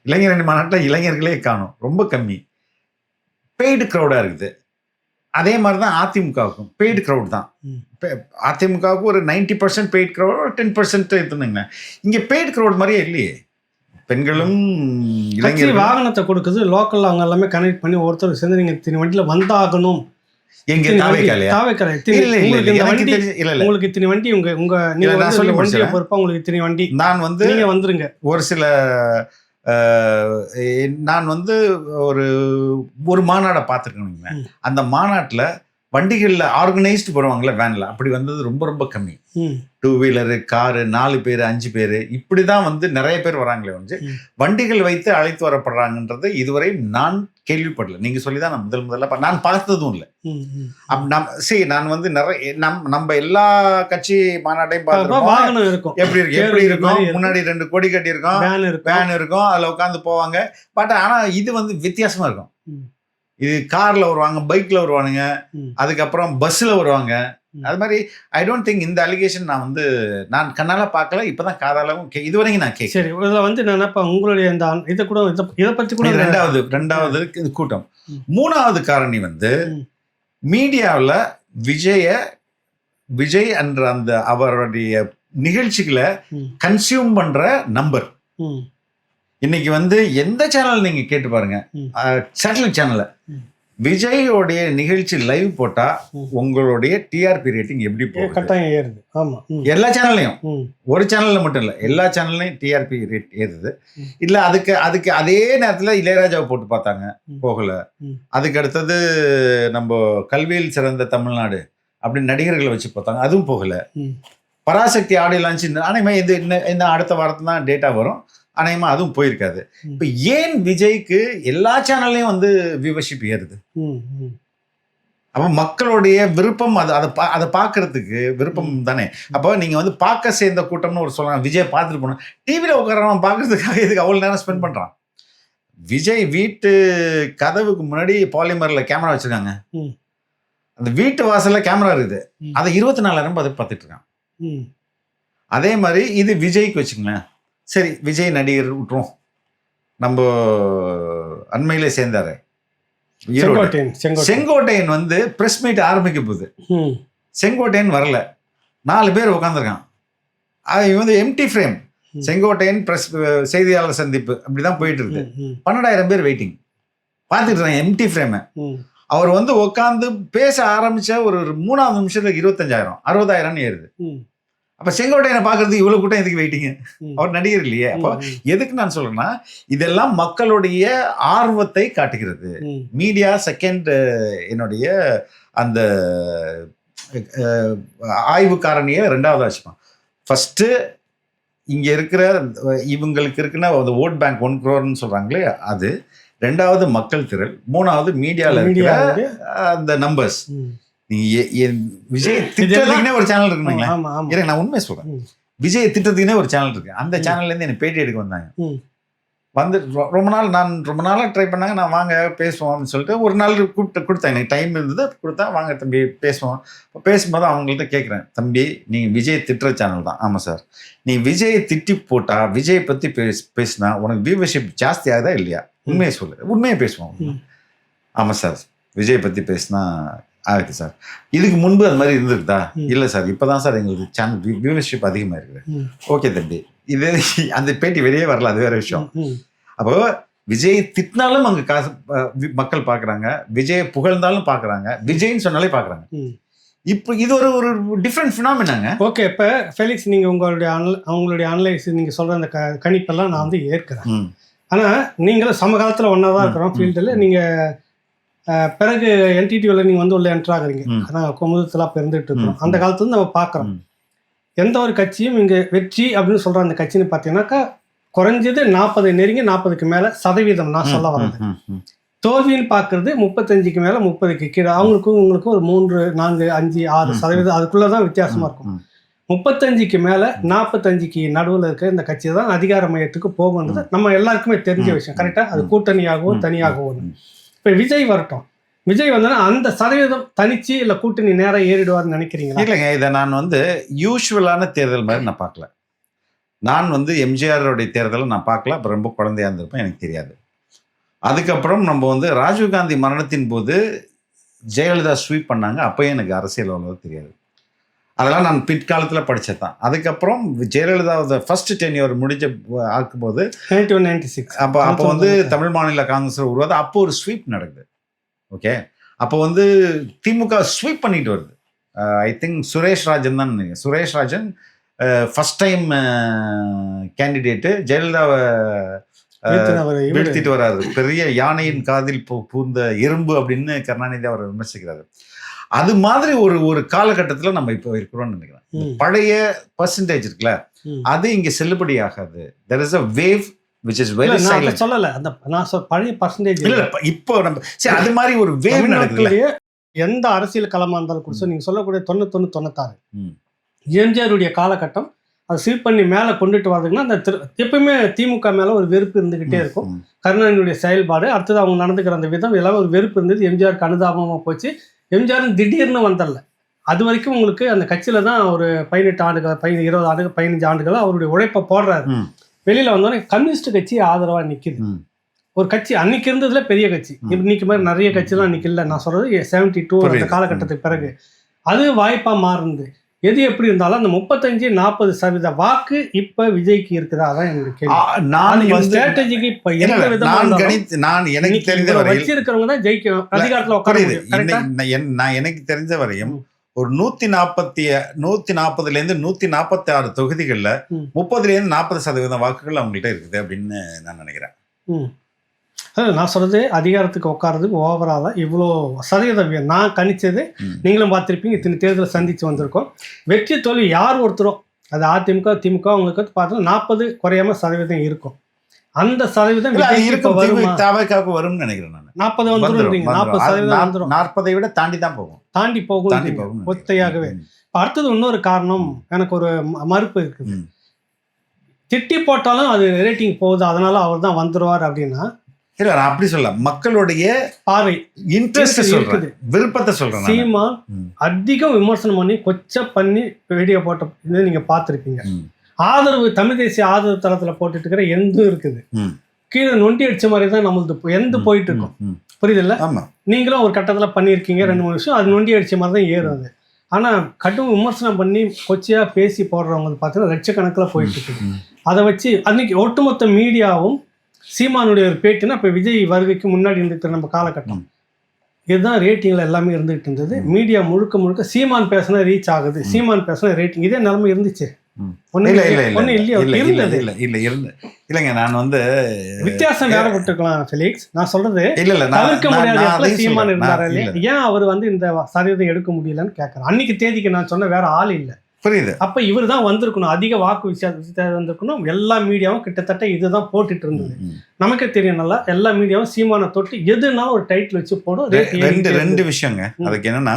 இளைஞரணி மாநாட்டில் இளைஞர்களே காணும், ரொம்ப கம்மி. பெய்டு க்ரௌடாக இருக்குது. அதே மாதிரி தான் அதிமுகவுக்கும் பெய்டு க்ரௌட் தான். அதிமுகவுக்கு ஒரு 90% பெய்டு க்ரௌட், ஒரு 10% இருக்குதுங்க. இங்கே பெய்டு க்ரௌட் மாதிரியே இல்லையே. பெண்களும் இளைஞர் வாகனத்தை கொடுக்குது, லோக்கல் அவங்க எல்லாமே கனெக்ட் பண்ணி ஒருத்தர் சேர்ந்து நீங்கள் இத்தனை வண்டியில் வந்தாகணும். எங்க உங்களுக்கு இத்தனை வண்டி வண்டியை பொறுப்பா உங்களுக்கு இத்தனை வண்டி நான் வந்து நீங்க வந்துருங்க. ஒரு சில நான் வந்து ஒரு மாநாடை பார்த்துருக்கேனுங்க. அந்த மாநாட்டில் வண்டிகளில் ஆர்கனைஸ்டு போடுவாங்களே வேனில், அப்படி வந்தது ரொம்ப ரொம்ப கம்மி. 2 வீலரு, காரு, 4 பேர் 5 பேர் இப்படி தான் வந்து நிறைய பேர் வராங்களே வந்து வண்டிகள் வைத்து அழைத்து வரப்படுறாங்கன்றது இதுவரை நான் கேள்விப்படல. நீங்கள் சொல்லி தான் நான் முதல்ல நான் பார்த்ததும் இல்லை. நான் வந்து நிறைய நம்ம எல்லா கட்சி மாநாட்டையும் பார்த்துருக்கோம். எப்படி இருக்கும், முன்னாடி 2 கொடி கட்டி இருக்கோம், வேன் இருக்கும், அதில் உட்காந்து போவாங்க. பட் ஆனால் இது வந்து வித்தியாசமாக இருக்கும். இது கார்ல வருவாங்க, பைக்ல வருவானுங்க, அதுக்கப்புறம் பஸ்ல வருவாங்க. அது மாதிரி ஐ டோன்ட் திங்க் இந்த அலிகேஷன் நான் கண்ணால பார்க்கல, இப்பதான் காதாலும் இதுவரைக்கும் நான் கேட்க. சரி, இதுல வந்து நான் உங்களுடைய இந்த இதை கூட இதை பத்தி கூட ரெண்டாவது கூட்டம். 3வது காரணி வந்து மீடியாவில் விஜய் என்ற அந்த அவருடைய நிகழ்ச்சிகளை கன்சியூம் பண்ற நம்பர். இன்னைக்கு வந்து எந்த சேனல் நீங்க கேட்டு பாருங்க, சேட்டலைட் சேனல்ல விஜயோடைய நிகழ்ச்சி லைவ் போட்டா உங்களுடைய டிஆர்பி ரேட்டிங் எப்படி போகுது? எல்லா சேனல்லையும், ஒரு சேனல்ல மட்டும் இல்ல, எல்லா சேனல்லையும் டிஆர்பி ரேட் ஏறுது. இல்ல அதுக்கு அதே நேரத்துல இளையராஜாவை போட்டு பார்த்தாங்க, போகல. அதுக்கு அடுத்தது நம்ம கல்வியில் சிறந்த தமிழ்நாடு அப்படின்னு நடிகர்களை வச்சு பார்த்தாங்க, அதுவும் போகல. பராசக்தி ஆடியோ லான்ச் அநேகமாக இது இன்னும் அடுத்த வாரத்துல தான் டேட்டா வரும். அநேகமாக அதுவும் போயிருக்காது. இப்போ ஏன் விஜய்க்கு எல்லா சேனல்லையும் வந்து வியூவர்ஷிப் ஏறுது? அப்போ மக்களுடைய விருப்பம் அதை பார்க்கறதுக்கு விருப்பம் தானே. அப்போ நீங்கள் வந்து பார்க்க சேர்ந்த கூட்டம்னு ஒரு சொல்லலாம். விஜய் பார்த்துட்டு போனோம், டிவியில் உட்காரவன் பார்க்கறதுக்காக இதுக்கு அவ்வளோ நேரம் ஸ்பெண்ட் பண்ணுறான். விஜய் வீட்டு கதவுக்கு முன்னாடி பாலிமரில் கேமரா வச்சுருக்காங்க. அந்த வீட்டு வாசலில் கேமரா இருக்குது. அதை 24 நேரம் பார்த்துட்டு இருக்கான். அதே மாதிரி இது விஜய்க்கு வச்சுங்களேன். சரி, விஜய் நடிகர் விட்டுருவோம். நம்ம அண்மையிலே சேர்ந்தாரு செங்கோட்டையன் வந்து பிரஸ் மீட் ஆரம்பிக்க போகுது. செங்கோட்டையன் வரல, 4 பேர் உட்காந்துருக்கான். அது வந்து எம்டி ஃப்ரேம். செங்கோட்டையன் பிரஸ் செய்தியாளர் சந்திப்பு அப்படிதான் போயிட்டு இருக்கு. 12,000 பேர் வெயிட்டிங் பார்த்துட்டு இருக்காங்க எம்டி ஃப்ரேமை. அவர் வந்து உட்காந்து பேச ஆரம்பிச்ச ஒரு 3வது நிமிஷத்துக்கு 25,000 60,000 ஏறுது. அப்ப செங்கோட்டையனை பார்க்கறதுக்கு இவ்வளவு கூட்டம் எதுக்கு வெயிட்டிங்க? அவர் நடிகர் இல்லையே. அப்போ எதுக்கு நான் சொல்றேன்னா, இதெல்லாம் மக்களுடைய ஆர்வத்தை காட்டுகிறது. மீடியா செகண்ட் என்னுடைய அந்த ஆய்வு காரணியை 2வது வச்சுப்பான். ஃபர்ஸ்ட் இங்க இருக்கிற இவங்களுக்கு இருக்குன்னா அந்த ஓட் பேங்க் 1 crore சொல்றாங்களே அது, 2வது மக்கள் திரள், 3வது மீடியால இருக்கிற அந்த நம்பர்ஸ். விஜய் திட்டத்துக்குனே ஒரு சேனல் இருக்குங்களா? நான் உண்மை சொல்றேன். விஜய் திட்டத்துக்குனே ஒரு சேனல் இருக்கு. அந்த சேனல்ல இருந்து எனக்கு பேட்டி எடுக்க வந்தாங்க. வந்து ரொம்ப நாளாக ட்ரை பண்ணாங்க. நான் வாங்க பேசுவோம் அப்படின்னு சொல்லிட்டு ஒரு நாள் கொடுத்தேன். எனக்கு டைம் இருந்தது, கொடுத்தா வாங்க தம்பி பேசுவோம். பேசும்போது அவங்கள்ட்ட கேட்குறேன், தம்பி நீங்கள் விஜய் திட்டுற சேனல் தான்? ஆமாம் சார். நீ விஜயை திட்டி போட்டா, விஜயை பற்றி பேசினா உனக்கு வியூவர்ஷிப் ஜாஸ்தி ஆகுதா இல்லையா? உண்மையை சொல்லு, உண்மையை பேசுவோம். ஆமாம் சார், விஜய் பற்றி பேசினா ஆகுது சார். இதுக்கு முன்பு அது மாதிரி இருந்திருக்குதா? இல்லை சார், இப்போ தான் சார் எங்களுக்கு சேனல் வியூவர்ஷிப் அதிகமாக இருக்குது. ஓகே தம்பி, இது அந்த பேட்டி வெளியே வரல, அது வேற விஷயம். அப்போ விஜய் திட்டினாலும் அங்கே காசு மக்கள் பார்க்குறாங்க, விஜய் புகழ்ந்தாலும் பார்க்குறாங்க, விஜய்ன்னு சொன்னாலே பார்க்குறாங்க. இப்போ இது ஒரு டிஃப்ரெண்ட் ஃபினாமினாங்க. ஓகே, இப்போ ஃபெலிக்ஸ், நீங்கள் அவங்களுடைய அனலைஸ் நீங்கள் சொல்கிற அந்த கணிப்பெல்லாம் நான் வந்து ஏற்கிறேன். ஆனால் நீங்களும் சமகாலத்தில் ஒன்றா தான் இருக்கிறோம் ஃபீல்டில். நீங்கள் பிறகு என்டிடியூவில் நீங்கள் வந்து உள்ள என்ட்ரு ஆகுறீங்க. ஆனால் குமுதத்தில் அப்போ இருந்துகிட்டு இருக்கிறோம். அந்த காலத்துலேருந்து நம்ம பார்க்குறோம். எந்த ஒரு கட்சியும் இங்கே வெற்றி அப்படின்னு சொல்கிற அந்த கட்சின்னு பார்த்தீங்கன்னாக்கா குறைஞ்சது 40 நெருங்கி 40க்கு மேலே சதவீதம் நான் சொல்ல வரது. தோல்வின்னு பார்க்குறது 35க்கு மேலே 30க்கு கீழே. அவங்களுக்கும் உங்களுக்கும் ஒரு 3, 4, 5, 6% அதுக்குள்ளே தான் வித்தியாசமாக இருக்கும். 35க்கு மேலே 45க்கு நடுவில் இருக்க இந்த கட்சி தான் அதிகார மையத்துக்கு போகுன்றது நம்ம எல்லாருக்குமே தெரிஞ்ச விஷயம். கரெக்டாக அது கூட்டணியாகவும் தனியாகவும். இப்போ விஜய் வரட்டும், விஜய் வந்தோன்னா அந்த சதவீதம் தனிச்சு இல்லை கூட்டணி நேரம் ஏறிடுவார்னு நினைக்கிறீங்களா? இல்லைங்க, இதை நான் வந்து யூஸ்வலான தேர்தல் மாதிரி நான் பார்க்கல. நான் வந்து எம்ஜிஆருடைய தேர்தலை நான் பார்க்கல. அப்போ ரொம்ப குழந்தையா இருந்திருப்பேன், எனக்கு தெரியாது. அதுக்கப்புறம் நம்ம வந்து ராஜீவ்காந்தி மரணத்தின் போது ஜெயலலிதா ஸ்வீப் பண்ணாங்க. அப்போயும் எனக்கு அரசியல் அவ்வளோ தெரியாது. அதெல்லாம் நான் பிற்காலத்தில் படித்தது தான். அதுக்கப்புறம் ஜெயலலிதா ஃபர்ஸ்ட் டென்யூர் முடிஞ்ச ஆக்கும்போது 1996 அப்போ வந்து தமிழ் மாநில காங்கிரஸ் உருவாது. அப்போ ஒரு ஸ்வீப் நடக்குது. ஓகே, அப்போ வந்து திமுக ஸ்வீப் பண்ணிட்டு வருது. ஐ திங்க் சுரேஷ் ராஜன் தான். Suresh Rajan first time candidate. ஜெயலலிதாவை வீழ்த்திட்டு வர்றாரு. பெரிய யானையின் காதில் பூந்த எறும்பு அப்படின்னு கருணாநிதி அவர் விமர்சிக்கிறாரு. அது மாதிரி ஒரு காலகட்டத்தில் நம்ம இப்போ இருக்கிறோம்னு நினைக்கிறேன். பழைய பர்சன்டேஜ் இருக்குல்ல, அது இங்கே செல்லுபடி ஆகாது. there is a wave which is very silent. சொல்லல, அந்த நான் பழைய பர்சன்டேஜ் இல்ல, இப்போ நம்ம சரி அது மாதிரி ஒரு வேவ் நடக்குது. எந்த அரசியல் களமா இருந்தாலும் கூட நீங்க சொல்லக்கூடிய 91, 96 எம்ஜிஆருடைய காலகட்டம் அதை சீர் பண்ணி மேலே கொண்டுட்டு வர்றதுக்குன்னா அந்த எப்பவுமே திமுக மேலே ஒரு வெறுப்பு இருந்துக்கிட்டே இருக்கும். கருணாநிதியுடைய செயல்பாடு, அடுத்தது அவங்க நடந்துக்கிற அந்த விதம், எல்லாமே ஒரு வெறுப்பு இருந்தது. எம்ஜிஆருக்கு அனுதாபமாக போச்சு. எம்ஜிஆர் திடீர்னு வந்தல. அது வரைக்கும் உங்களுக்கு அந்த கட்சியில தான் ஒரு 18 ஆண்டுகள் 20 ஆண்டுகள் 15 ஆண்டுகள் அவருடைய உழைப்பை போடுறாரு. வெளியில வந்தோடனே கம்யூனிஸ்ட் கட்சி ஆதரவா நிக்குது. ஒரு கட்சி அன்னைக்கு இருந்ததுல பெரிய கட்சி, இன்னைக்கு மாதிரி நிறைய கட்சிலாம் இன்னைக்கு இல்லை. நான் சொல்றது 72 அந்த காலகட்டத்துக்கு பிறகு அது வாய்ப்பா மாறுது. எது எப்படி இருந்தாலும் அந்த 35-40% வாக்கு இப்ப விஜய்க்கு இருக்குதா? அதான் என்னோட கேள்வி. ஸ்ட்ராட்டஜிக்கு இப்ப எந்த விதமா வச்சிருக்கிறவங்க தான் ஜெயிக்கணும், அதிகாரத்துல உட்கார முடியும். நான் எனக்கு தெரிஞ்ச வரையும் ஒரு 140 146 தொகுதிகள்ல 30% 40% வாக்குகள் அவங்கள்ட்ட இருக்குது அப்படின்னு நான் நினைக்கிறேன். நான் சொல்றது அதிகாரத்துக்கு உட்காரதுக்கு ஓவராக தான் இவ்வளோ சதவீதம் நான் கணிச்சது. நீங்களும் பார்த்துருப்பீங்க, இத்தனை தேர்தலை சந்தித்து வந்திருக்கோம். வெற்றி தோல்வி யார் ஒருத்தரோ, அது அதிமுக திமுக அவங்களுக்கு பார்த்தா 40 குறையாம சதவீதம் இருக்கும். அந்த சதவீதம் தாவைக்காவுக்கு வரும்னு நினைக்கிறேன் நான். 40 வந்துருன்றீங்க. 40% வந்துடும். 40 விட தாண்டி தான் போகும். தாண்டி போகும் ஒத்தையாகவே. அடுத்தது இன்னொரு காரணம் எனக்கு ஒரு மறுப்பு இருக்குது. திட்டி போட்டாலும் அது ரேட்டிங் போகுது, அதனால அவர் தான் வந்துருவார் அப்படின்னா இல்ல, நான் அப்படி சொல்ல, மக்களுடைய பார்வை இன்ட்ரெஸ்ட் சொல்றது, விருப்பத்தை சொல்றேன். சீமான் அதிகம் விமர்சனம் பண்ணி கொச்ச பண்ணி வீடியோ போட்ட நீங்க பார்த்துருப்பீங்க. ஆதரவு தமிழ் தேசிய ஆதரவு தளத்துல போட்டுட்டு இருக்கிற எந்தும் இருக்குது. கீழே நொண்டி அடிச்ச மாதிரி தான் நம்மளுக்கு எந்த போயிட்டு இருக்கும். புரியுதுல்ல? நீங்களும் ஒரு கட்டத்துல பண்ணியிருக்கீங்க 2-3 விஷயம், அது நொண்டி அடிச்ச மாதிரி தான் ஏறும் அது. ஆனா கடும் விமர்சனம் பண்ணி கொச்சையா பேசி போடுறவங்க பார்த்தீங்கன்னா லட்சக்கணக்கில் போயிட்டு இருக்குது. அதை வச்சு அன்னைக்கு ஒட்டுமொத்த மீடியாவும் சீமானுடைய ஒரு பேட்டினா இப்போ விஜய் வருகைக்கு முன்னாடி இருந்துட்டு நம்ம காலகட்டம் இதுதான் ரேட்டிங்கில் எல்லாமே இருந்துகிட்டு இருந்தது. மீடியா முழுக்க முழுக்க சீமான் பேசினா ரீச் ஆகுது, சீமான் பேசினா ரேட்டிங், இதே நிலைமை இருந்துச்சு. இல்லைங்க, நான் வந்து வித்தியாசம் வேறப்பட்டிருக்கலாம் ஃபெலிக்ஸ். நான் சொல்றது தவிர்க்க முடியாத சீமான் இருந்தாரு. ஏன் அவர் வந்து இந்த சதவீதம் எடுக்க முடியலன்னு கேட்கறேன். அன்னைக்கு தேதிக்கு நான் சொன்ன வேற ஆள் இல்லை. புரியுது. அப்ப இவர் தான் வந்திருக்கணும், அதிக வாக்கு வித்தியாசம் வந்திருக்கணும். எல்லா மீடியாவும் கிட்டத்தட்ட இதுதான் போட்டுட்டு இருந்தது. நமக்கே தெரியும் நல்லா, எல்லா மீடியாவும் சீமானை தொட்டு எதுனாலும் ஒரு டைட்டில் வச்சு போடும். ரெண்டு விஷயங்க. அதுக்கு என்னன்னா,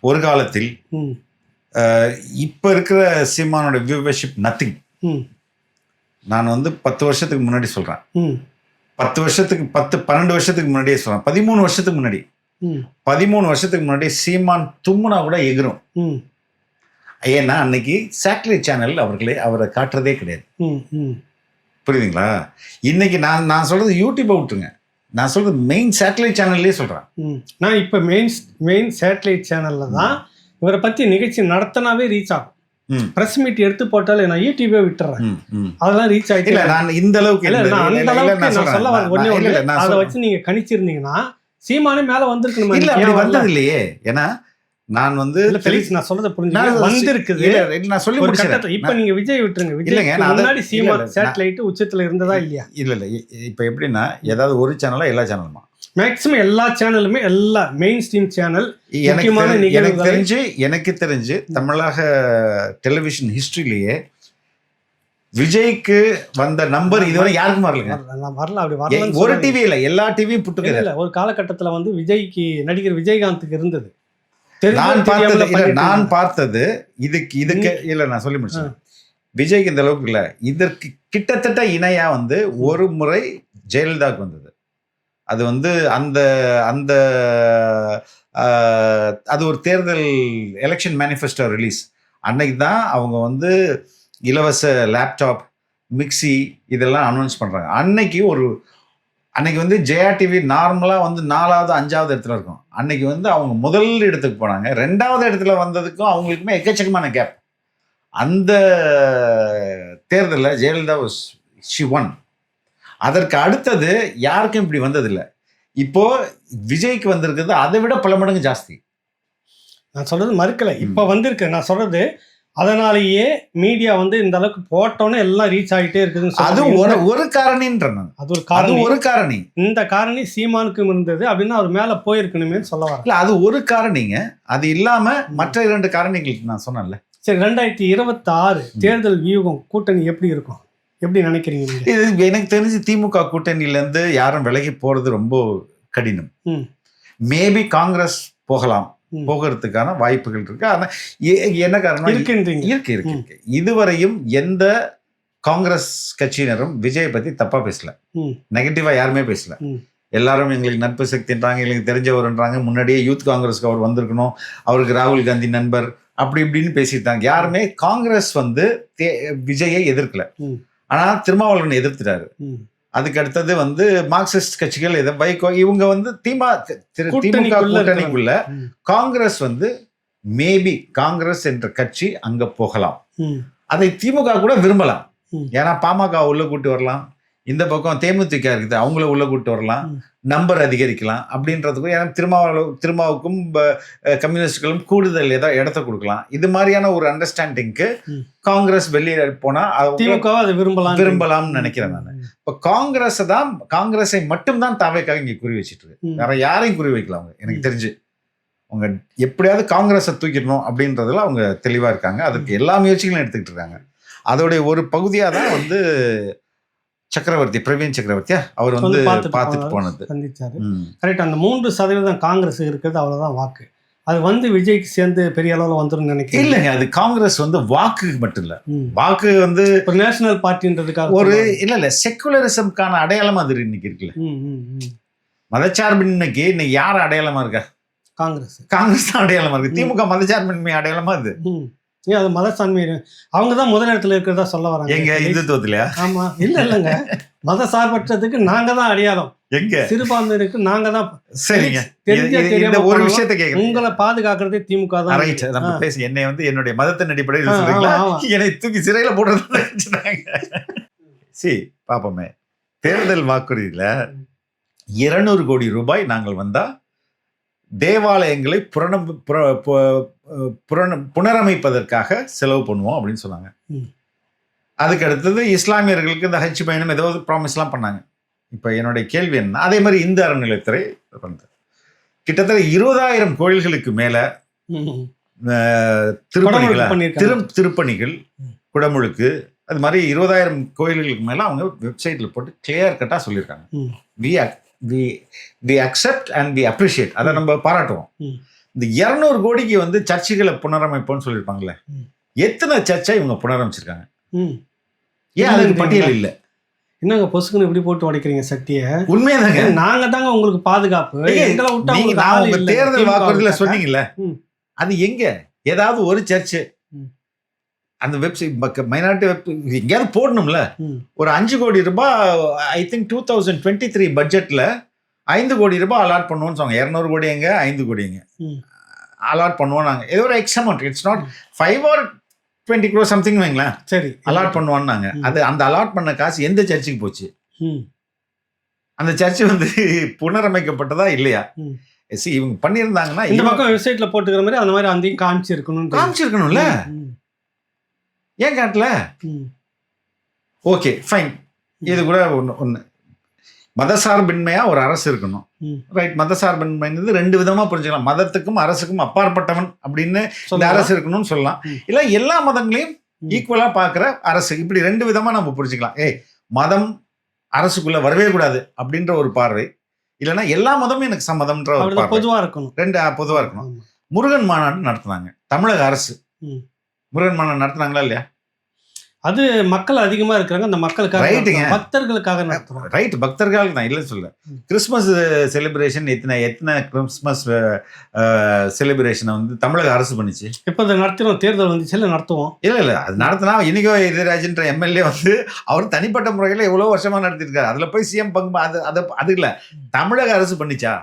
ஒரு காலத்தில் இப்ப இருக்கிற சீமானோட வியூவர்ஷிப் நத்திங். நான் வந்து 10 வருஷத்துக்கு முன்னாடி சொல்றேன், 10 வருஷத்துக்கு 12 வருஷத்துக்கு முன்னாடியே சொல்றேன், 13 வருஷத்துக்கு முன்னாடி 13 வருஷத்துக்கு முன்னாடி சீமான் தும்முனா கூட எகிரும். ஏன்னா அன்னைக்கு சேட்டலைட் சேனல் அவரை காட்டுறதே கிடையாது. புரியுதுங்களா? இன்னைக்கு நான் சொல்றது யூடியூப் விட்டுருங்க, நான் சொல்றது மெயின் சேட்டலைட் சேனல்லே சொல்றேன். நான் இப்ப மெயின் சேட்டலைட் சேனல்ல தான் இவரை பத்தி நிகழ்ச்சி நடத்தினாவே ரீச் ஆகும். பிரஸ் மீட் எடுத்து போட்டாலே நான் யூடியூபே விட்டுறேன், அதெல்லாம் ரீச் ஆயிட்டு. நான் இந்த அளவுக்கு அதை வச்சு நீங்க கணிச்சிருந்தீங்கன்னா சீமானே மேல வந்திருக்கணும். வந்தது இல்லையே. ஏன்னா நான் வந்து நான் சொல்றத புரிஞ்சுக்க வந்திருக்குது. நான் சொல்லி முடிச்சேன். இப்ப நீங்க விஜய் விட்டுருங்க. விஜய் முன்னாடி சீமான் சேட்டலைட் உச்சத்துல இருந்ததா இல்லையா? இல்ல இப்ப எப்படின்னா, ஏதாவது ஒரு சேனலா எல்லா சேனலுமா மேக்ஸிமம் எல்லா சேனலுமே எல்லா மெயின் ஸ்ட்ரீம் சேனல். எனக்கு தெரிஞ்சு தமிழக டெலிவிஷன் ஹிஸ்டரியிலேயே விஜய்க்கு வந்த நம்பர் இதுவரை யாருக்கும் வரல. ஒரு டிவி இல்ல, எல்லா டிவியும் புட்டுக்கல. ஒரு காலகட்டத்துல வந்து விஜய்க்கு நடிகர் விஜயகாந்துக்கு இருந்தது. நான் பார்த்தது இதுக்கு இல்ல, நான் சொல்லி முடிச்சேன். விஜய்க்கு இந்த அளவுக்கு இல்ல, இதற்கு கிட்டத்தட்ட இணையா வந்து ஒரு முறை ஜெயலலிதாவுக்கு வந்தது. அது வந்து அந்த அந்த அது ஒரு தேர்தல் எலெக்ஷன் மேனிஃபெஸ்டோ ரிலீஸ் அன்னைக்கு தான் அவங்க வந்து இலவச லேப்டாப், மிக்சி இதெல்லாம் அனௌன்ஸ் பண்றாங்க. அன்னைக்கு வந்து ஜெயா டிவி நார்மலாக வந்து 4வது 5வது இடத்துல இருக்கும். அன்னைக்கு வந்து அவங்க முதல் இடத்துக்கு போனாங்க. 2வது இடத்துல வந்ததுக்கும் அவங்களுக்குமே எக்கச்சக்கமான கேப். அந்த தேர்தலில் ஜெயலலிதா ஷி ஒன். அதற்கு அடுத்தது யாருக்கும் இப்படி வந்ததில்லை. இப்போ விஜய்க்கு வந்திருக்கிறது அதை விட பல மடங்கு ஜாஸ்தி. நான் சொல்றது மறுக்கலை, இப்போ வந்திருக்கு. நான் சொல்றது அதனாலேயே மீடியா வந்து இந்த அளவுக்கு போட்டோன்னே எல்லாம் ரீச் ஆகிட்டே இருக்குதுன்னு. அது ஒரு காரணின்ற, அது ஒரு காரணி. இந்த காரணி சீமானுக்கும் இருந்தது அப்படின்னா அவர் மேல போயிருக்கணுமே சொல்ல வர. இல்ல, அது ஒரு காரணிங்க. அது இல்லாம மற்ற 2 காரணிகளுக்கு நான் சொன்னேன்ல. சரி, 2026 தேர்தல் வியூகம் கூட்டணி எப்படி இருக்கும், எப்படி நினைக்கிறீங்க? இது எனக்கு தெரிஞ்சு திமுக கூட்டணியிலேருந்து யாரும் விலகி போறது ரொம்ப கடினம். மேபி காங்கிரஸ் போகிறதுக்கான வாய்ப்புகள் இருக்கு. ஆனால் என்ன காரணம் இருக்கு. இதுவரையும் எந்த காங்கிரஸ் கட்சியினரும் விஜயை பத்தி தப்பா பேசல, நெகட்டிவா யாருமே பேசல. எல்லாரும் எங்களுக்கு நட்பு சக்தின்றாங்க, எங்களுக்கு தெரிஞ்சவர்ன்றாங்க. முன்னாடியே யூத் காங்கிரஸ்க்கு அவர் வந்திருக்கணும், அவருக்கு ராகுல் காந்தி நண்பர், அப்படி இப்படின்னு பேசிட்டாங்க. யாருமே காங்கிரஸ் வந்து விஜயை எதிர்க்கல. ஆனா திருமாவளவன் எதிர்த்துட்டாரு. அதுக்கு அடுத்தது வந்து மார்க்சிஸ்ட் கட்சிகள் வைகோ இவங்க வந்து திமுக கூட்டணிக்குள்ள காங்கிரஸ் வந்து மேபி காங்கிரஸ் என்ற கட்சி அங்க போகலாம். அதை திமுக கூட விரும்பலாம். ஏன்னா பாமக உள்ள கூட்டு வரலாம், இந்த பக்கம் தேமுதிக இருக்குது அவங்கள உள்ள கூட்டு வரலாம், நம்பர் அதிகரிக்கலாம் அப்படின்றதுக்கும், ஏன்னா திருமாவுக்கும் கம்யூனிஸ்டுகளும் கூடுதல் இடத்த கொடுக்கலாம். இது மாதிரியான ஒரு அண்டர்ஸ்டாண்டிங்க்கு காங்கிரஸ் வெளியே போனா திமுக அதை விரும்பலாம்னு நினைக்கிறேன் நான். இப்போ காங்கிரஸை மட்டும்தான் தாவேக்காக இங்க குறி வச்சுட்டு இருக்கு, வேற யாரையும் குறி வைக்கல அவங்க. எனக்கு தெரிஞ்சு அவங்க எப்படியாவது காங்கிரஸை தூக்கிடணும் அப்படின்றதுல அவங்க தெளிவா இருக்காங்க. அதுக்கு எல்லா முயற்சிகளும் எடுத்துக்கிட்டு இருக்காங்க. அதோடைய ஒரு பகுதியாக தான் வந்து பிரவீன் சக்கரவர்த்தியா அவர் வந்து பார்த்துட்டு போனது சந்திச்சாரு. கரெக்ட். அந்த 3% காங்கிரஸ் இருக்கிறது, அவ்வளவுதான் வாக்கு. அது வந்து விஜய்க்கு சேர்ந்து பெரிய அளவில் வந்துடும் நினைக்கிறேன். இல்லைங்க, அது காங்கிரஸ் வந்து வாக்கு மட்டும் இல்ல, வாக்கு வந்து ஒரு நேஷனல் பார்ட்டின்றதுக்காக ஒரு இல்ல செக்குலரிசம்கான அடையாளம் அது இன்னைக்கு இருக்குல்ல. மதச்சார்பின்மைக்கு இன்னைக்கு யார் அடையாளமா இருக்கா? காங்கிரஸ் தான் அடையாளமா இருக்கு. திமுக மதச்சார்பின்மை அடையாளமா அது. அது மதசான்மை அவங்க தான் முதல் இடத்துல இருக்கிறதா சொல்ல வராங்க. எங்க இந்துத்துவத்திலயா? ஆமா, இல்லைங்க, மத சார்பற்றதுக்கு நாங்க தான் அடையாளம். எங்க சிறுபான்மையினருக்கு நாங்க தான். சரிங்க, ஒரு விஷயத்தை கேட்கிறேன், உங்களை பாதுகாக்கிறதே திமுக தான். ரைட். நம்ம பேசி என்னை வந்து என்னுடைய மதத்தின் அடிப்படையில் சொல்றீங்களா? என்னை தூக்கி சிறையில போடுறது. பாப்போமே, தேர்தல் வாக்குறுதியில 200 கோடி ரூபாய் நாங்கள் வந்தா தேவாலயங்களை புனரமைப்பதற்காக செலவு பண்ணுவோம் அப்படின்னு சொன்னாங்க. அதுக்கு அடுத்தது இஸ்லாமியர்களுக்கு இந்த ஹஜ் பயணம் ஏதோ ப்ராமிஸ்லாம் பண்ணாங்க. இப்போ என்னுடைய கேள்வி என்ன, அதே மாதிரி இந்து அறநிலையத்துறை பண்ணது கிட்டத்தட்ட 20,000 கோயில்களுக்கு மேல திருப்பணிகள் குடமுழுக்கு, அது மாதிரி 20,000 கோயில்களுக்கு மேல அவங்க வெப்சைட்ல போட்டு கிளியர் கட்டா சொல்லியிருக்காங்க. we accept and we appreciate. அதை நம்ம பாராட்டுவோம். இந்த 200 கோடிக்கு வந்து சர்ச்சுகளை புனரமைப்போன்னு சொல்லியிருப்பாங்களே, எத்தனை சர்ச்சை இவங்க புனரமைச்சிருக்காங்க? ஏன் அதுக்கு பட்டியல் இல்லை? என்னங்க பொசுக்குன்னு இப்படி போட்டு உடைக்கிறீங்க சக்தியை? உண்மையாதாங்க, நாங்க தாங்க உங்களுக்கு பாதுகாப்பு. தேர்தல் வாக்குறுதியில சொன்னீங்கல்ல, அது எங்க? ஏதாவது ஒரு சர்ச்சு அந்த வெப்சைட் மைனாரிட்டி எங்கேயாவது போடணும்ல. ஒரு 5 கோடி ரூபாய் ஐ திங்க் 2023 பட்ஜெட்ல 5 கோடி ரூபாய் அலாட் பண்ணுவோம்னு சொன்னாங்க. 200 கோடி எங்க, 5 கோடி எங்க அலாட் பண்ணுவோம் நாங்க. ஏதோ ஒரு X amount, it's not 5 or 20 crore something வைங்களேன், சரி அலாட் பண்ணுவோம் நாங்க. அது அந்த அலாட் பண்ண காசு எந்த சர்ச்சுக்கு போச்சு? அந்த சர்ச்சு வந்து புனரமைக்கப்பட்டதா இல்லையா? இவங்க பண்ணியிருந்தாங்கன்னா இந்த பக்கம் வெப்சைட்ல போட்டுக்கிற மாதிரி அந்த மாதிரி அந்த காமிச்சிருக்கணும்ல. ஏன் காட்டல? ஓகே ஃபைன், இது கூட ஒன்று மதசார்பின்மையா ஒரு அரசு இருக்கணும். ரைட், மதசார்பின்மைன்றது 2 விதமா புரிஞ்சுக்கலாம். மதத்துக்கும் அரசுக்கும் அப்பாற்பட்டவன் அப்படின்னு இந்த அரசு இருக்கணும்னு சொல்லலாம். இல்ல எல்லா மதங்களையும் ஈக்குவலா பாக்குற அரசு, இப்படி 2 விதமா நம்ம புரிஞ்சுக்கலாம். மதம் அரசுக்குள்ள வரவே கூடாது அப்படின்ற ஒரு பார்வை, இல்லைன்னா எல்லா மதமும் எனக்கு சம்மதம்ன்ற ஒரு பார்வை. பொதுவா இருக்கணும், 2 பொதுவா இருக்கணும். முருகன் மாநாடு நடத்துனாங்க தமிழக அரசு. முருகன் மாநாடு நடத்துனாங்களா இல்லையா? அது மக்கள் அதிகமா இருக்கிறாங்க, அந்த மக்களுக்காக, பக்தர்களுக்காக நடத்துறோம். ரைட், பக்தர்களுக்கு தான் இல்லைன்னு சொல்ல. கிறிஸ்மஸ் செலிப்ரேஷன் எத்தனை கிறிஸ்மஸ் செலிப்ரேஷனை வந்து தமிழக அரசு பண்ணிச்சு. இப்போ அதை நடத்தினோம், தேர்தல் வந்துச்சு நடத்துவோம். இல்லை அது நடத்தினா இனிகோ எதிராஜன்ற எம்எல்ஏ வந்து அவர் தனிப்பட்ட முறையில் எவ்வளோ வருஷமா நடத்திருக்காரு. அதுல போய் சிஎம் பங்கு அது இல்லை, தமிழக அரசு பண்ணிச்சா?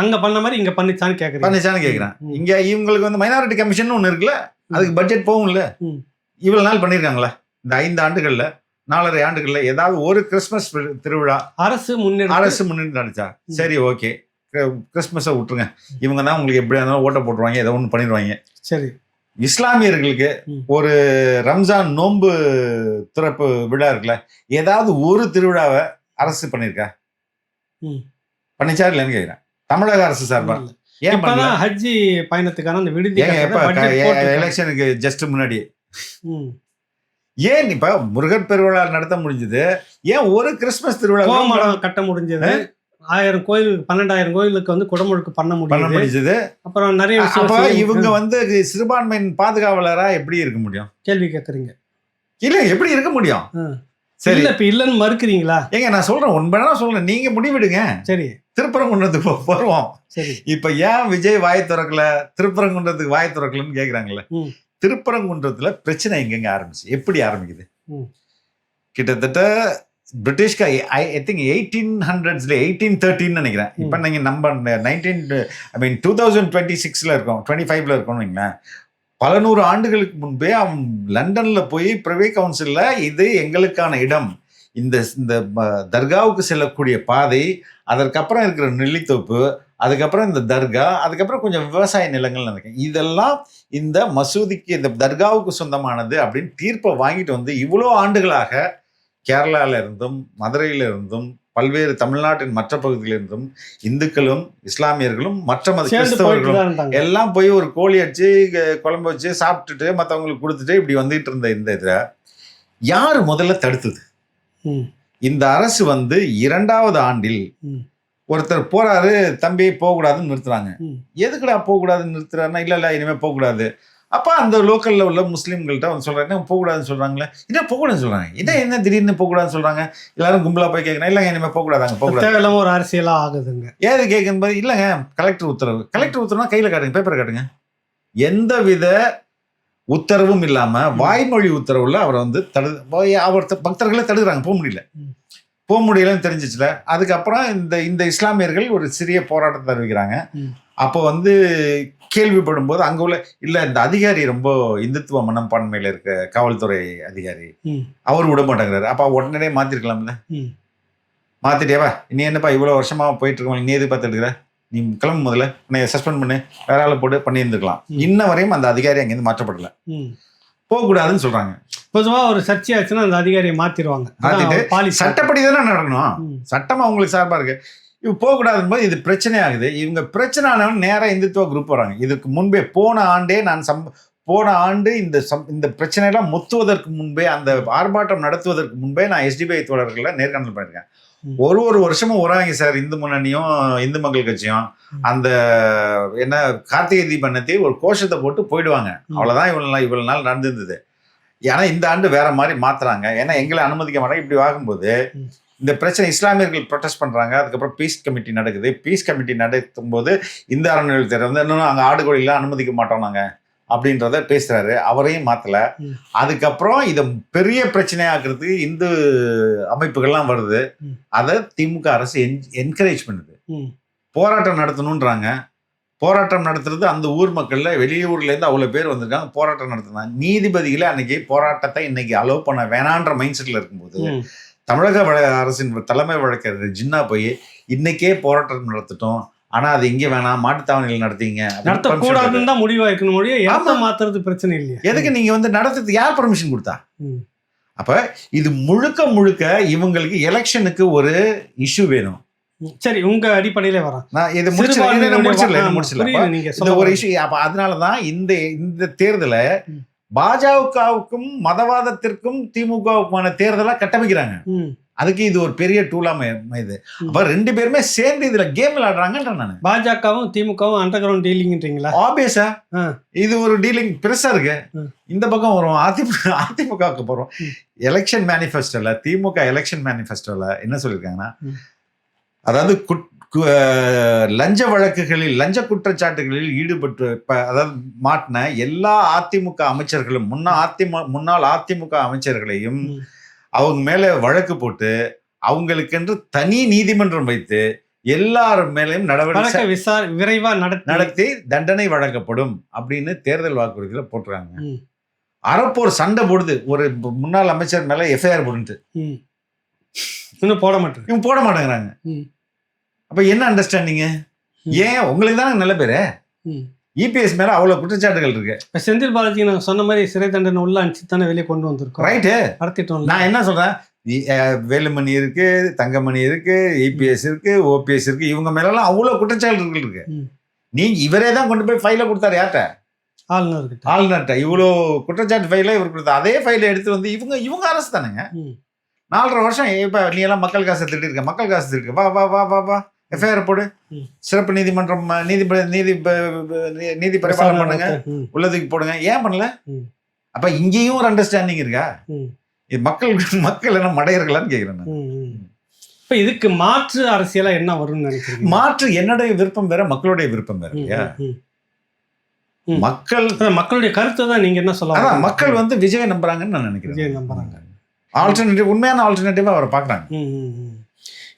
அங்க பண்ண மாதிரி இங்க பண்ணிச்சான்னு கேட்குறேன். இங்க இவங்களுக்கு வந்து மைனாரிட்டி கமிஷன் ஒன்று இருக்குல்ல, அதுக்கு பட்ஜெட் போகும்ல. இவ்வளவு நாள் பண்ணிருக்காங்களா? இந்த 5 ஆண்டுகள்ல 4.5 ஆண்டுகள்ல ஏதாவது ஒரு கிறிஸ்துமஸ் திருவிழா அரசு முன்னிட்டு நடச்சா? சரி ஓகே, கிறிஸ்துமஸை விட்டுருங்க, இவங்க தான் உங்களுக்கு எப்படியா இருந்தாலும் ஓட்ட போட்டுருவாங்க, ஏதோ ஒன்று பண்ணிடுவாங்க. சரி, இஸ்லாமியர்களுக்கு ஒரு ரம்ஜான் நோன்பு திறப்பு விழா இருக்குல்ல, ஏதாவது ஒரு திருவிழாவை அரசு பண்ணிருக்கா? பண்ணிச்சா இல்லைன்னு கேட்கிறேன். தமிழக அரசு சார்பா ஏன் ஹஜ்ஜி பயணத்துக்கான அந்த விடுதி எலெக்ஷனுக்கு ஜஸ்ட் முன்னாடி ஏன் இப்ப முருகன் பெருவிழா நடத்த முடிஞ்சது, ஏன் ஒரு கிறிஸ்துமஸ் திருவிழா கட்ட முடிஞ்சது? 1000 கோயில் 12,000 கோயிலுக்கு வந்து குடமுழுக்கு பண்ண முடிஞ்சது. அப்புறம் நிறைய இவங்க வந்து சிறுபான்மையின் பாதுகாவலரா எப்படி இருக்க முடியும்? கேள்வி கேட்கறீங்க. இல்ல எப்படி இருக்க முடியும்? சரி, இப்ப இல்லன்னு மறுக்கிறீங்களா? ஏங்க நான் சொல்றேன், உண்மையா சொல்றேன், நீங்க முடிவிடுங்க. சரி, திருப்பரங்குன்றத்துக்கு வருவோம். சரி, இப்ப ஏன் விஜய் வாய் திறக்கல, திருப்பரங்குன்றத்துக்கு வாய் திறக்கலன்னு கேக்குறாங்கல்ல. திருப்பரங்குன்றத்துல பிரச்சனை எங்கெங்க ஆரம்பிச்சு, எப்படி ஆரம்பிக்குது? கிட்டத்தட்ட பிரிட்டிஷ்கா ஐ திங்க் 1800s 1813 நினைக்கிறேன். இப்ப நீங்க நம்ம 2026 இருக்கோம், 25 இருக்கோம்னு வைங்களேன். பல 100 ஆண்டுகளுக்கு முன்பே அவன் லண்டன்ல போய் பிரிவி கவுன்சில்ல இது எங்களுக்கான இடம், இந்த இந்த தர்காவுக்கு செல்லக்கூடிய பாதை, அதற்கப்புறம் இருக்கிற நெல்லித்தோப்பு, அதுக்கப்புறம் இந்த தர்கா, அதுக்கப்புறம் கொஞ்சம் விவசாய நிலங்கள் நினைக்கிறேன், இதெல்லாம் இந்த மசூதிக்கு இந்த தர்காவுக்கு சொந்தமானது அப்படின்னு தீர்ப்பை வாங்கிட்டு வந்து இவ்வளோ ஆண்டுகளாக கேரளால இருந்தும் மதுரையில இருந்தும் பல்வேறு தமிழ்நாட்டின் மற்ற பகுதிகளிலிருந்தும் இந்துக்களும் இஸ்லாமியர்களும் மற்ற மத கிறிஸ்தவர்களும் எல்லாம் போய் ஒரு கோழி அடிச்சு குழம்பு வச்சு சாப்பிட்டுட்டு மற்றவங்களுக்கு கொடுத்துட்டு இப்படி வந்துட்டு இருந்த இந்த இதில் யார் முதல்ல தடுத்தது? இந்த அரசு வந்து 2வது ஆண்டில் ஒருத்தர் போறாரு, தம்பி போகக்கூடாதுன்னு நிறுத்துறாங்க. எதுக்குடா போகக்கூடாதுன்னு நிறுத்துறாருன்னா, இல்லை இனிமேல் போகக்கூடாது. அப்போ அந்த லோக்கலில் உள்ள முஸ்லீம்கள்ட்ட வந்து சொல்கிறாங்க, போகக்கூடாதுன்னு சொல்கிறாங்களே, என்ன போகக்கூடாதுன்னு சொல்கிறாங்க, என்ன திடீர்னு போகக்கூடாதுன்னு சொல்கிறாங்க. எல்லாரும் கும்பலாக போய் கேட்குறேன், இல்லைங்க இனிமேல் போகக்கூடாதாங்க, போகக்கூடாது. ஒரு அரசியலாக ஆகுதுங்க. ஏது கேட்கும்போது, இல்லைங்க கலெக்டர் உத்தரவுனா கையில் காட்டுங்க, பேப்பரை காட்டுங்க. எந்த வித உத்தரவும் இல்லாமல் வாய்மொழி உத்தரவில் அவரை வந்து அவர் பக்தர்களை தடுக்கிறாங்க, போக முடியலன்னு தெரிஞ்சிச்சுல. அதுக்கப்புறம் இந்த இஸ்லாமியர்கள் ஒரு சிறிய போராட்டத்தை அறிவிக்கிறாங்க. அப்போ வந்து கேள்விப்படும் போது அங்கே உள்ள இல்லை இந்த அதிகாரி ரொம்ப இந்துத்துவ மனப்பான்மையில் இருக்க காவல்துறை அதிகாரி, அவர் விட மாட்டேங்கிறாரு. அப்போ உடனே மாற்றிருக்கலாம்ல, மாற்றிட்டேவா நீ என்னப்பா இவ்வளோ வருஷமாக போயிட்டு இருக்கோம், நீ எது பார்த்துட்டு நீ கிளம்பு, முதல்ல உன்னை சஸ்பெண்ட் பண்ணு, வேற ஆளை போட்டு பண்ணியிருந்துருக்கலாம். இன்ன வரையும் அந்த அதிகாரி அங்கேருந்து மாற்றப்படலை, போகக்கூடாதுன்னு சொல்கிறாங்க. பொதுவாக ஒரு சர்ச்சையாச்சுன்னா அந்த அதிகாரியை மாற்றிடுவாங்க, மாற்றிட்டு சட்டப்படி தானே நடக்கணும், சட்டம் அவங்களுக்கு சார்பாக இருக்கு. இப்போ போகக்கூடாதுன்னு போது இது பிரச்சனை ஆகுது. இவங்க பிரச்சனை ஆனவங்க நேராக இந்துத்துவ குரூப் வராங்க. இதுக்கு முன்பே போன ஆண்டு இந்த பிரச்சனையெல்லாம் முத்துவதற்கு முன்பே, அந்த ஆர்ப்பாட்டம் நடத்துவதற்கு முன்பே நான் SDPI தோழர்களை நேர்காணல் பண்ணியிருக்கேன். ஒரு வருஷமும் வராங்க சார், இந்து முன்னணியும் இந்து மக்கள் கட்சியும் அந்த என்ன கார்த்திகை தீபத்தை ஒரு கோஷத்தை போட்டு போயிடுவாங்க. அவ்வளோதான் இவ்வளோ நாள் நடந்திருந்தது. ஏன்னா இந்த ஆண்டு வேற மாதிரி மாத்துறாங்க, ஏன்னா எங்களை அனுமதிக்க மாட்டாங்க. இப்படி ஆகும்போது இந்த பிரச்சனை இஸ்லாமியர்கள் ப்ரொடெஸ்ட் பண்ணுறாங்க. அதுக்கப்புறம் பீஸ் கமிட்டி நடக்குது. பீஸ் கமிட்டி நடத்தும் போது இந்த அறநிலையத்துறை வந்து இன்னும் அங்கே ஆடு கோழிலாம் அனுமதிக்க மாட்டோம் நாங்கள் அப்படின்றத பேசுகிறாரு. அவரையும் மாற்றலை. அதுக்கப்புறம் இதை பெரிய பிரச்சனையாக்குறதுக்கு இந்து அமைப்புகள்லாம் வருது. அதை திமுக அரசு என்கரேஜ் பண்ணுது. போராட்டம் நடத்தணுன்றாங்க. போராட்டம் நடத்துறது அந்த ஊர் மக்களில் வெளியூர்லேருந்து அவ்வளோ பேர் வந்திருக்காங்க, போராட்டம் நடத்துனாங்க. நீதிபதிகளை அன்னைக்கு போராட்டத்தை இன்னைக்கு அலோவ் பண்ண வேணான்ற மைண்ட் செட்டில் இருக்கும்போது தமிழக அரசின் தலைமை வழக்கறிஞர் ஜின்னா போய் இன்னைக்கே போராட்டம் நடத்திட்டோம், ஆனா அது இங்கே வேணாம், மாட்டுத்தாவணியில் நடத்தக்கூடாதுன்னு தான் முடிவாயிருக்கணும். மொழியை மாத்துறது பிரச்சனை இல்லையா? எதுக்கு நீங்க வந்து நடத்துறது யார் பர்மிஷன் கொடுத்தா? அப்ப இது முழுக்க இவங்களுக்கு எலெக்ஷனுக்கு ஒரு இஷ்யூ வேணும். சரி, உங்க அடிப்படையில வரேன் நான் இது முடிச்சிடல. இந்த ஒரு இஷ்யூ. அப்ப அதனாலதான் இந்த தேர்தலை பாஜகவுக்கும் மதவாதத்திற்கும் திமுகவுக்குமான தேர்தலா கட்டமைக்கிறாங்க. அதுக்கு இது ஒரு பெரிய டூலா இது. அப்ப 2 பேருமே சேர்ந்து இதுல கேம் விளையாடுறாங்கன்ற நான். பாஜகவும் திமுகவும் அண்டர் கிரவுண்ட் டீலிங்ன்றீங்களா? ஆப்வியஸா இது ஒரு டீலிங் பெருசா இருக்கு. இந்த பக்கம் வரும் அதிமுகவுக்கு போறோம். எலெக்ஷன் மேனிஃபெஸ்டோல திமுக எலெக்ஷன் மேனிஃபெஸ்டோல என்ன சொல்லியிருக்காங்கன்னா, அதாவது லஞ்ச வழக்குகளில் லஞ்ச குற்றச்சாட்டுகளில் ஈடுபட்டு அதாவது மாட்டின எல்லா அதிமுக அமைச்சர்களும் முன்னாள் அதிமுக அமைச்சர்களையும் அவங்க மேல வழக்கு போட்டு அவங்களுக்கென்று தனி நீதிமன்றம் வைத்து எல்லார் மேலையும் நடவடிக்கை விரைவா நடத்தி தண்டனை வழங்கப்படும் அப்படின்னு தேர்தல் வாக்குறுதியில போட்டுறாங்க. அறப்போர் சண்டை போடுது ஒரு முன்னாள் அமைச்சர் மேல FIR போட்டு இன்னும் போட மாட்டேங்கிறாங்க. அப்ப என்ன அண்டர்ஸ்டாண்டிங்க? ஏன் உங்களுக்கு தானே நல்ல பேரு. EPS மேல அவ்வளவு குற்றச்சாட்டுகள் இருக்கு. செந்தில் பாலாஜி நாங்க சொன்ன மாதிரி சிறை தண்டனை உள்ள அனுப்பிச்சு தானே வெளியே கொண்டு வந்திருக்கோம். ரைட்டு, நடத்திட்டோம். நான் என்ன சொல்றேன், வேலுமணி இருக்கு, தங்கமணி இருக்கு, EPS இருக்கு, OPS இருக்கு, இவங்க மேலாம் அவ்வளவு குற்றச்சாட்டுகள் இருக்கு. நீங்க இவரே தான் கொண்டு போய் ஃபைல கொடுத்தாரு. யார்கிட்ட? ஆளுநர்கிட்ட. இவ்வளோ குற்றச்சாட்டு ஃபைல இவர் கொடுத்தா அதே ஃபைலை எடுத்து வந்து இவங்க அரசு தானுங்க. 4.5 வருஷம் இப்ப நீ எல்லாம் மக்கள் காசு திட்டு இருக்க, மக்கள் காசு இருக்கு, வா வா வா வா வா FIR போடு, சிறப்பு நீதிமன்றம் நீதி பரிபாலனை பண்ணுங்க, உள்ளதுக்கு போடுங்க. ஏன் பண்ணல? அப்ப இங்கேயும் ஒரு அண்டர்ஸ்டாண்டிங் இருக்கா? இது மக்கள் என்ன மடையர்களான்னு கேக்குறேன். இப்ப இதுக்கு மாற்று அரசியலா என்ன வரும்னு நினைக்கிறீங்க? மாற்று என்னுடைய விருப்பம் வேற, மக்களுடைய விருப்பம் வேற இல்லையா? மக்களுடைய கருத்தை தான் நீங்க என்ன சொல்ல? மக்கள் வந்து விஜயை நம்புறாங்கன்னு நான் நினைக்கிறேன். விஜய் நம்புறாங்க. ஆல்டர்னேட்டிவ், உண்மையான ஆல்டர்னேட்டிவா அவரை பாக்குறாங்க.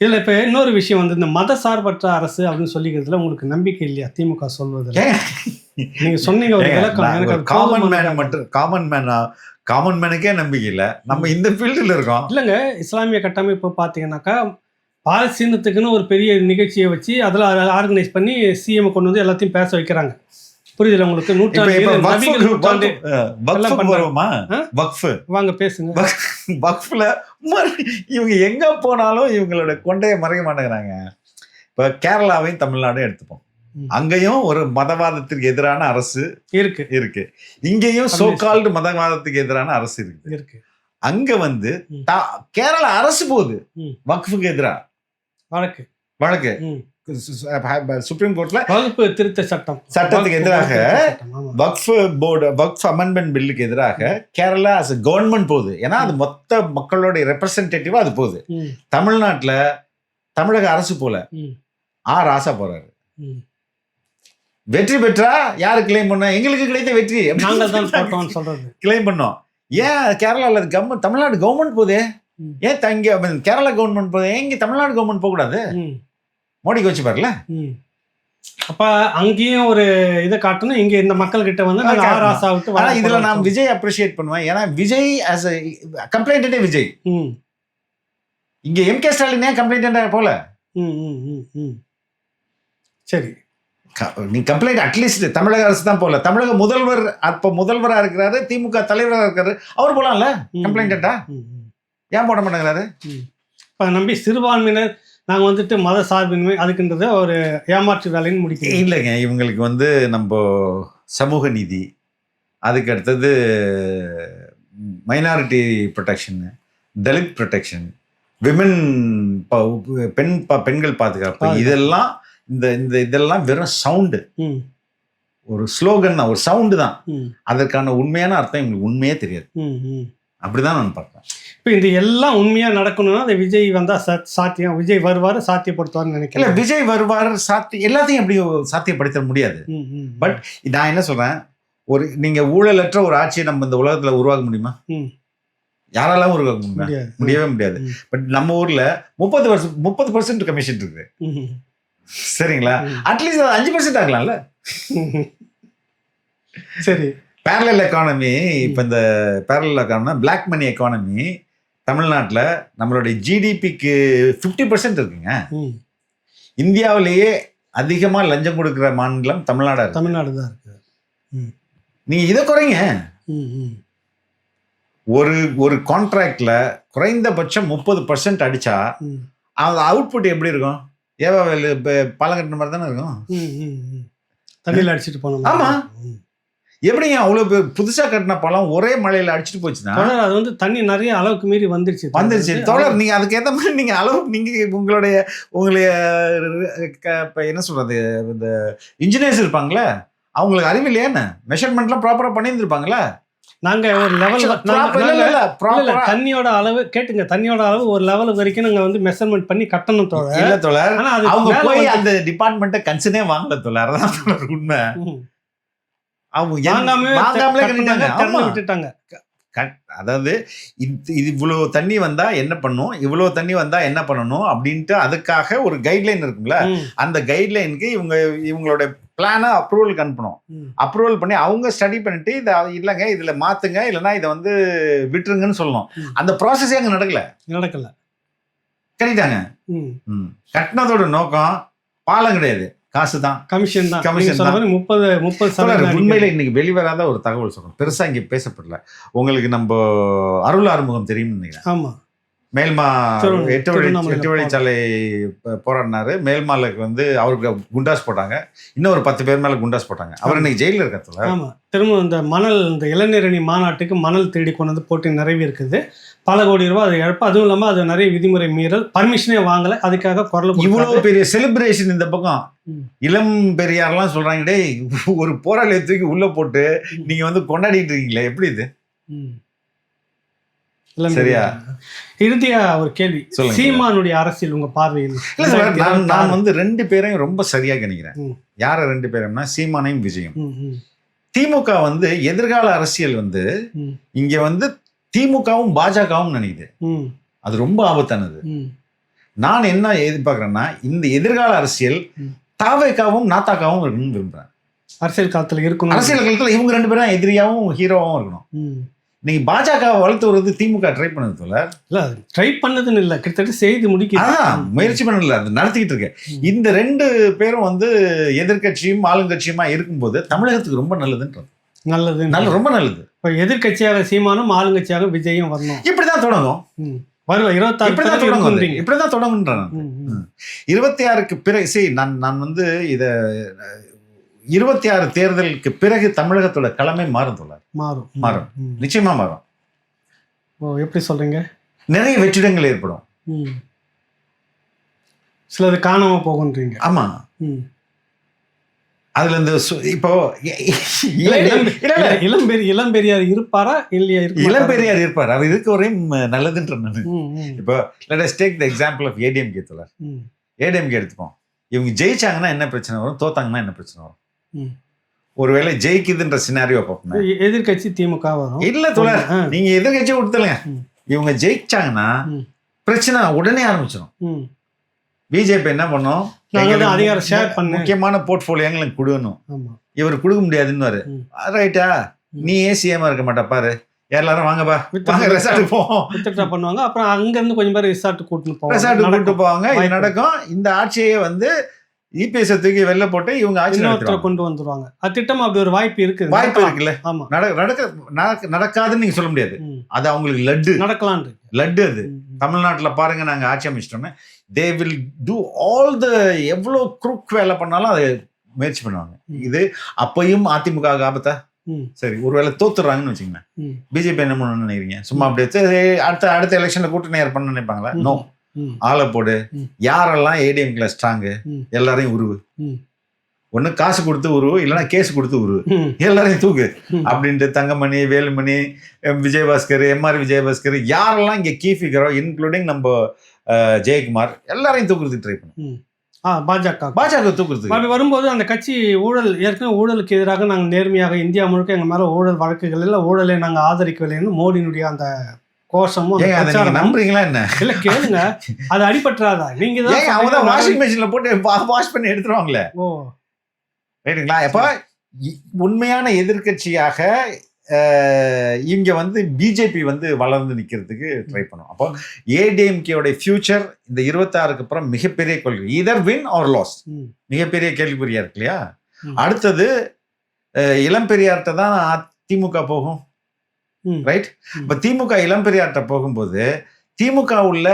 இதுல இப்ப இன்னொரு விஷயம் வந்து இந்த மத சார்பற்ற அரசு அப்படின்னு சொல்லிக்கிறதுல உங்களுக்கு நம்பிக்கை இல்லையா திமுக சொல்வதில்? நீங்க சொன்னீங்க ஒரு விளக்கம். எனக்கு காமன் மேன் காமன் மேனுக்கே நம்பிக்கை இல்லை. நம்ம இந்த ஃபீல்டில் இருக்கோம். இல்லைங்க, இஸ்லாமிய கட்டமைப்பு பார்த்தீங்கன்னாக்கா பாலஸ்தீனத்துக்குன்னு ஒரு பெரிய நிகழ்ச்சியை வச்சு அதில் ஆர்கனைஸ் பண்ணி சிஎம் கொண்டு வந்து எல்லாத்தையும் பேச வைக்கிறாங்க. புரியுதுல உங்களுக்கு? வாங்க பேசுங்க. வக்ஃப்ல இவங்க எங்க போனாலும் இவங்களோட கொண்டையை மறைக்க மாட்டேங்கிறாங்க. இப்ப கேரளாவையும் தமிழ்நாடும் எடுத்துப்போம். அங்கேயும் ஒரு மதவாதத்திற்கு எதிரான அரசு இருக்கு. இங்கேயும் சோகால்டு மதவாதத்துக்கு எதிரான அரசு இருக்கு. அங்க வந்து கேரளா அரசு போகுது வக்ஃபுக்கு எதிராக வழக்கு சுப்ரீம் கோர்ட்ல வகுப்பு திருத்த சட்டத்துக்கு எதிராக வக்ஃப் போர்டு வக்ஃப் அமெண்ட்மெண்ட் பில்லுக்கு எதிராக கேரளா as a கவர்மெண்ட் போகுது. ஏன்னா அது மொத்த மக்களோட ரெப்ரசன்டேட்டிவா அது போகுது. தமிழ்நாட்டுல தமிழக அரசு போல ராசா போறாரு. வெற்றி பெற்றா யாரு கிளைம் பண்ண? எங்களுக்கு கிடைத்த வெற்றி கிளைம் பண்ணோம். ஏன் கேரளால தமிழ்நாடு கவர்மெண்ட் போகுது, ஏன் தங்க கேரளா கவர்மெண்ட் போகுது, இங்க தமிழ்நாடு கவர்மெண்ட் போக கூடாது? மோடிக்கு வச்சு பாருல. அப்ப அங்கேயும் ஒரு இதை காட்டணும், இங்க இந்த மக்கள் கிட்ட வந்து இதுல நான் விஜய் அப்ரிஷியேட் பண்ணுவேன். ஏன்னா விஜய் as a கம்ப்ளைண்டே விஜய். இங்க எம்.கே. ஸ்டாலின் ஏன் கம்ப்ளைண்டா போல? சரி, நீ கம்ப்ளைண்ட் அட்லீஸ்ட் தமிழக அரசு தான் போல. தமிழக முதல்வர் அப்ப முதல்வரா இருக்கிறாரு, திமுக தலைவராக இருக்காரு, அவர் போலாம்ல கம்ப்ளைண்டா? ஏன் போட மாட்டேங்கிறாரு? நம்பி சிறுபான்மையினர் நாங்கள் வந்துட்டு மத சார்பின்மை அதுக்குன்றத ஒரு ஏமாற்று வேலைன்னு முடிக்கிறோம். இல்லைங்க, இவங்களுக்கு வந்து நம்ம சமூக நீதி, அதுக்கு அடுத்தது minority protection, Dalit protection, women பெண்கள் பாதுகாப்பு, இதெல்லாம் இதெல்லாம் வெறும் சவுண்டு, ஒரு ஸ்லோகன் தான், ஒரு சவுண்டு தான். அதற்கான உண்மையான அர்த்தம் இவங்களுக்கு உண்மையே தெரியாது. அப்படிதான் நான் பார்ப்பேன். இப்போ இந்த எல்லாம் உண்மையா நடக்கணும்னா அந்த விஜய் வந்தா சாத்தியம், விஜய் வருவார் சாத்தியப்படுத்துவார்னு நினைக்கிறேன். விஜய் வருவார் எல்லாத்தையும் எப்படி சாத்தியப்படுத்த முடியாது. பட் நான் என்ன சொல்றேன், ஒரு நீங்க ஊழலற்ற ஒரு ஆட்சியை நம்ம இந்த உலகத்துல உருவாக்க முடியுமா? யாராலும் உருவாக்க முடியவே முடியாது. பட் நம்ம ஊர்ல 30% கமிஷன் இருக்கு. சரிங்களா? அட்லீஸ்ட் 5% ஆகலாம்ல. சரி, பேரலல் எக்கானமி. இப்போ இந்த parallel economy black money economy தமிழ்நாட்டில் நம்மளுடைய ஜிடிபிக்கு 50% இருக்குங்க. இந்தியாவிலேயே அதிகமாக லஞ்சம் கொடுக்குற மாநிலம் தமிழ்நாடு தான் இருக்கு. நீங்கள் இதை குறைங்க. ஒரு கான்ட்ராக்ட்ல குறைந்தபட்சம் 30% அடிச்சா அந்த அவுட்புட் எப்படி இருக்கும்? ஏவா பாலம் கட்டின மாதிரி தானே இருக்கும். தண்ணியில் அடிச்சுட்டு போனோம். ஆமா, எப்படிங்க அவ்வளோ பேர் புதுசாக கட்டின பழம் ஒரே மழையில் அடிச்சுட்டு போச்சுன்னா அது வந்து தண்ணி நிறைய அளவுக்கு மீறி வந்துருச்சு. தோழர், நீங்கள் அதுக்கு ஏற்ற மாதிரி நீங்கள் அளவுக்கு நீங்கள் உங்களுடைய இப்போ என்ன சொல்கிறது, இந்த இன்ஜினியர்ஸ் இருப்பாங்களே, அவங்களுக்கு அறிவு இல்லையான்னு மெஷர்மெண்ட்லாம் ப்ராப்பராக பண்ணியிருந்துருப்பாங்களே. நாங்கள் ஒரு லெவல் தண்ணியோட அளவு கேட்டுங்க, தண்ணியோட அளவு ஒரு லெவல் வரைக்கும் நாங்கள் வந்து மெஷர்மெண்ட் பண்ணி கட்டணும் தோழர். இல்லை தோழர், அவங்க போய் அந்த டிபார்ட்மெண்ட்டை கன்சர்னே வாங்கல தோழர், அதான் உண்மை. விட்டுட்டாங்க. அதாவது இவ்வளவு தண்ணி வந்தா என்ன பண்ணும், இவ்வளவு தண்ணி வந்தா என்ன பண்ணணும் அப்படின்ட்டு அதுக்காக ஒரு கைட்லைன் இருக்குங்களா, அந்த கைட்லைனுக்கு இவங்களோட பிளானை அப்ரூவலுக்கு அனுப்பணும். அப்ரூவல் பண்ணி அவங்க ஸ்டடி பண்ணிட்டு இதை இல்லைங்க இதுல மாத்துங்க, இல்லைன்னா இதை வந்து விட்டுருங்கன்னு சொல்லணும். அந்த ப்ராசஸே அங்க நடக்கல. கட்டிட்டாங்க. கட்டினதோட நோக்கம் பாலம் கிடையாது, காசு தான், கமிஷன் தான். 30 உண்மையில இன்னைக்கு வெளிவராத ஒரு தகவல் சொல்றோம், பெருசா இங்க பேசப்படல. உங்களுக்கு நம்ம அருள் ஆறுமுகம் தெரியும்னு நினைக்கிறேன். ஆமா, மேல்மா 8 வழிச்சாலை போராடினாரு. மேல்மாலுக்கு வந்து அவருக்கு குண்டாஸ் போட்டாங்க, இன்னும் ஒரு 10 பேர் மேல குண்டாஸ் போட்டாங்க. அவர் இன்னைக்கு ஜெயிலில் இருக்கிறதுல. ஆமா, திரும்ப இந்த மணல், இந்த இளைஞரணி மாநாட்டுக்கு மணல் தேடி கொண்டு வந்து போட்டு நிறைய இருக்குது, பல கோடி ரூபாய் அது இழப்பு. அதுவும் இல்லாமல் அது நிறைய விதிமுறை மீறல், பர்மிஷனே வாங்கலை, அதுக்காக குரல். இவ்வளோ பெரிய செலிப்ரேஷன் இந்த பக்கம் இளம் பெரியார்லாம் சொல்றாங்க, டேய் ஒரு போராளியை தூக்கி உள்ள போட்டு நீங்க வந்து கொண்டாடிட்டு இருக்கீங்களே, எப்படி இது? சரியா? இறுதியா ஒரு கேள்வி, சீமானுடைய அரசியல் உங்க பார்வையில்? இல்ல சார், நான் வந்து 2 பேரையும் ரொம்ப சரியா கணிக்கிறேன். யார 2 பேரும்னா சீமானையும் விஜயும். திமுக வந்து எதிர்கால அரசியல் வந்து இங்க வந்து திமுகவும் பாஜகவும் நினைக்குது, அது ரொம்ப ஆபத்தானது. நான் என்ன எதிர்பார்க்கிறேன்னா, இந்த எதிர்கால அரசியல் தாவேக்காவும் நாத்தாக்காவும் இருக்கணும்னு விரும்புறேன். அரசியல் காலத்துல இருக்கணும். அரசியல் காலத்துல இவங்க 2 பேரும் எதிரியாவும் ஹீரோவாவும் இருக்கணும். நீங்க பாஜக வளர்த்து வருது திமுக ட்ரை பண்ணது தோழர். இல்ல ட்ரை பண்ணதுன்னு இல்ல, கிட்டத்தட்ட செய்து முடிக்க முயற்சி பண்ணல, அது நடத்திக்கிட்டு இருக்கேன். இந்த 2 பேரும் வந்து எதிர்கட்சியும் ஆளுங்கட்சியுமா இருக்கும்போது தமிழகத்துக்கு ரொம்ப நல்லதுன்றது. நல்லது, ரொம்ப நல்லது. இப்போ எதிர்கட்சியாக சீமானும் ஆளுங்கட்சியாக விஜயும் வரணும். இப்படிதான் தொடங்கும். வருவா 26 இப்படிதான் தொடங்குன்றான். 26க்கு பிறகு சரி, நான் வந்து இத 26 தேர்தலுக்கு பிறகு தமிழகத்தோட களமே மாறும். நிச்சயமா மாறும். எப்படி சொல்றீங்க? நிறைய வெற்றிடங்கள் ஏற்படும். சிலது காணாம போகுன்றீங்க. ஆமா. அதுல இந்த இப்போ இளம்பெரியார் இருப்பாரா இல்லையா? இளம்பெரியார் இருப்பார். அவர் இருக்க வரையும் நல்லதுன்ற நான். இப்போ let us take the example of ADMK தோழர். ADMK எடுத்துப்போம். இவங்க ஜெயிச்சாங்கன்னா என்ன பிரச்சனை வரும், தோத்தாங்கன்னா என்ன பிரச்சனை வரும்? ஒருவேளை ஜெயிக்குதுன்ற சினாரியோ பார்ப்போம். எதிர்கட்சி திமுக வரும். இல்ல தோழர், நீங்க எதிர்கட்சியை கொடுத்துருங்க. இவங்க ஜெயிச்சாங்கன்னா பிரச்சனை உடனே ஆரம்பிச்சிடும். பிஜேபி என்ன பண்ணும், அதிகாரம் ஷேர் பண்ண முக்கியமான போர்ட்ஃபோலியோ எங்களுக்கு கொடுக்கணும். இவர் கொடுக்க முடியாதுன்னு ரைட்டா, நீ ஏசிஎமா இருக்க மாட்டா பாரு, எல்லாரும் வாங்கப்பா ரெசார்ட் போவோம் பண்ணுவாங்க. அப்புறம் அங்க இருந்து கொஞ்சம் பேர் ரெசார்ட் கூட்டு போவாங்க. இது நடக்கும். இந்த ஆட்சியை வந்து இபிஎஸ் தூக்கி வெளில போட்டு இவங்க ஆட்சி கொண்டு வந்துருவாங்க. திட்டம் அப்படி ஒரு வாய்ப்பு இருக்குல்ல. ஆமா, நடக்காதுன்னு நீங்க சொல்ல முடியாது. அது அவங்களுக்கு லட்டு அது. தமிழ்நாட்டுல பாருங்க, நாங்க ஆட்சி அமைச்சிட்டோம்னா they will do all the எவ்வளோ குரூக் வேலை பண்ணாலும் அதை முயற்சி பண்ணுவாங்க. இது அப்பயும் அதிமுக ஆபத்தா? சரி, ஒருவேளை தோத்துறாங்கன்னு வச்சுக்கோங்க, பிஜேபி என்ன பண்ணணும்னு நினைக்கிறீங்க? சும்மா அப்படியே அடுத்த எலெக்ஷன்ல கூட்டணி ஏற்பட நினைப்பாங்களா? நோ, ஆளை போடு. யாரெல்லாம் ஏடிஎம்ல ஸ்ட்ராங்கு எல்லாரையும் உருவு. ஒண்ணு காசு கொடுத்து உருவு, இல்லைன்னா கேஸ் கொடுத்து உருவு, எல்லாரையும் தூக்கு அப்படின்ட்டு தங்கமணி, வேலுமணி, விஜயபாஸ்கர், எம்ஆர் விஜயபாஸ்கர், யாரெல்லாம் இங்க கீ ஃபிகரோ இன்க்ளூடிங் நம்ம ஜெயக்குமார், எல்லாரையும் தூக்குறதுக்கு ட்ரை பண்ணும். பாஜக தூக்குறது. அப்படி வரும்போது அந்த கட்சி ஏற்கனவே ஊழலுக்கு எதிராக நாங்கள் நேர்மையாக இந்தியா முழுக்க எங்க மேல ஊழல் வழக்குகள் இல்லை, ஊழலை நாங்கள் ஆதரிக்கவில்லைன்னு மோடியினுடைய அந்த கோஷமும் நம்புறீங்களா என்ன? இல்ல கேளுங்க, அது அடிபட்டுறாதா? நீங்க தான் வாஷிங் மிஷின்ல போட்டு வாஷ் பண்ணி எடுத்துருவாங்களே. ரைட்டுங்களா? எப்ப உண்மையான எதிர்கட்சியாக இங்க வந்து பிஜேபி வந்து வளர்ந்து நிக்கிறதுக்கு ட்ரை பண்ணும். அப்போ ஏடிஎம்கேயோட ஃபியூச்சர் இந்த 26க்கு அப்புறம் மிகப்பெரிய கொள்கை, இதர் வின் ஆர் லாஸ், மிகப்பெரிய கேள்விக்குறியா இருக்கு இல்லையா? அடுத்தது இளம்பெரியார்ட்ட தான் திமுக போகும். ரைட்? இப்ப திமுக இளம்பெரியார்ட்ட போகும்போது திமுக உள்ள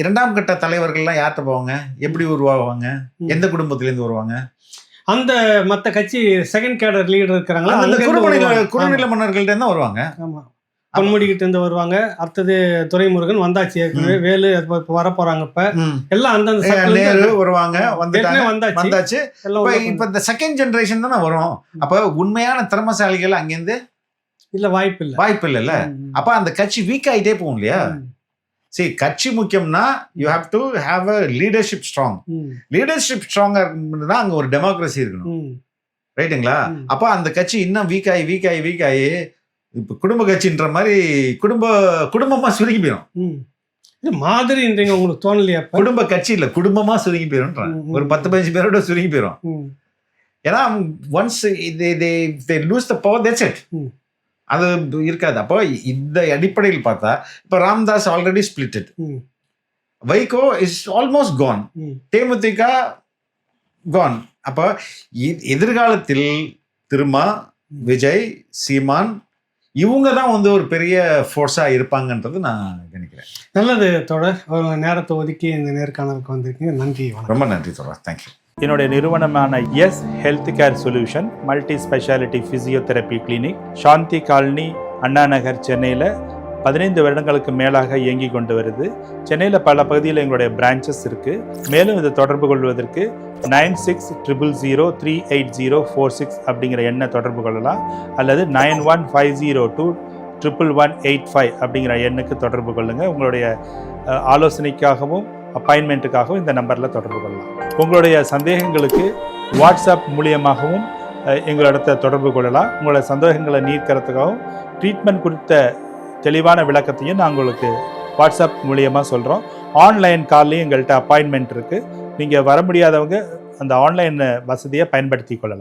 2ஆம் கட்ட தலைவர்கள்லாம் யார்கிட்ட போவாங்க, எப்படி உருவாகுவாங்க, எந்த குடும்பத்திலேருந்து வருவாங்க? அந்த மற்ற கட்சி செகண்ட் கேடர் லீடர் இருக்கிறாங்களா, குறுநில மன்னர்கள்ட்ட தான் வருவாங்க. பொன்முடிக்கிட்ட இருந்து வருவாங்க. அடுத்தது துரைமுருகன் வந்தாச்சு, ஏற்கனவே வேலு வர போறாங்க. இப்ப எல்லாம் அந்தந்த வருவாங்க, வந்தாச்சு. இப்ப இந்த செகண்ட் ஜெனரேஷன் தானே வரும். அப்ப உண்மையான திறமசாலிகள் அங்கிருந்து இல்ல, வாய்ப்பு இல்ல. அப்ப அந்த கட்சி வீக் ஆயிட்டே போகும் இல்லையா? சரி, கட்சி முக்கியம்னா you have to have a leadership strong. Leadership ஸ்ட்ராங்கா இருக்கணும்னா அங்க ஒரு டெமோக்ரஸி இருக்கணும். ரைட்டுங்களா? அப்ப அந்த கட்சி இன்னும் வீக் ஆகி இப்ப குடும்ப கட்சின்ற மாதிரி குடும்பமா சுருங்கி போயிடும். மாதிரி உங்களுக்கு தோணலையா? குடும்ப கட்சி இல்ல, குடும்பமா சுருங்கி போயிடும். ஒரு 10-15 பேரோட சுருங்கி போயிடும். ஏன்னா once they lose the power, that's it. அது இருக்காது. அப்போ இந்த அடிப்படையில் பார்த்தா இப்ப Ramadoss already splitted, Vaiko is almost gone, DMDK gone. அப்போ எதிர்காலத்தில் திருமா, விஜய், சீமான் இவங்க தான் வந்து ஒரு பெரிய ஃபோர்ஸா இருப்பாங்கன்றது நான் நினைக்கிறேன். நல்லது தொடர், ஒரு நேரத்தை ஒதுக்கி இந்த நேர்காணலுக்கு வந்திருக்கீங்க. நன்றி. ரொம்ப நன்றி தொடர். தேங்க்யூ. என்னுடைய நிறுவனமான S health care solution multi speciality physiotherapy clinic Shanthi Colony, Anna Nagar, சென்னையில் 15 வருடங்களுக்கு மேலாக இயங்கி கொண்டு வருது. சென்னையில் பல பகுதியில் எங்களுடைய பிரான்ச்சஸ் இருக்குது. மேலும் இதை தொடர்பு கொள்வதற்கு 9600038046 அப்படிங்கிற எண்ணை தொடர்பு கொள்ளலாம், அல்லது 9150211185 அப்படிங்கிற எண்ணுக்கு தொடர்பு கொள்ளுங்கள். உங்களுடைய ஆலோசனைக்காகவும் அப்பாயின்மெண்ட்டுக்காகவும் இந்த நம்பரில் தொடர்பு கொள்ளலாம். உங்களுடைய சந்தேகங்களுக்கு வாட்ஸ்அப் மூலியமாகவும் எங்களிடத்தை தொடர்பு கொள்ளலாம். உங்களுடைய சந்தேகங்களை நீக்கிறதுக்காகவும் ட்ரீட்மெண்ட் குறித்த தெளிவான விளக்கத்தையும் நான் உங்களுக்கு வாட்ஸ்அப் மூலியமாக சொல்கிறோம். ஆன்லைன் கால்லையும் எங்கள்கிட்ட அப்பாயின்மெண்ட் இருக்குது. நீங்கள் வர முடியாதவங்க அந்த ஆன்லைன் வசதியை பயன்படுத்தி கொள்ளலாம்.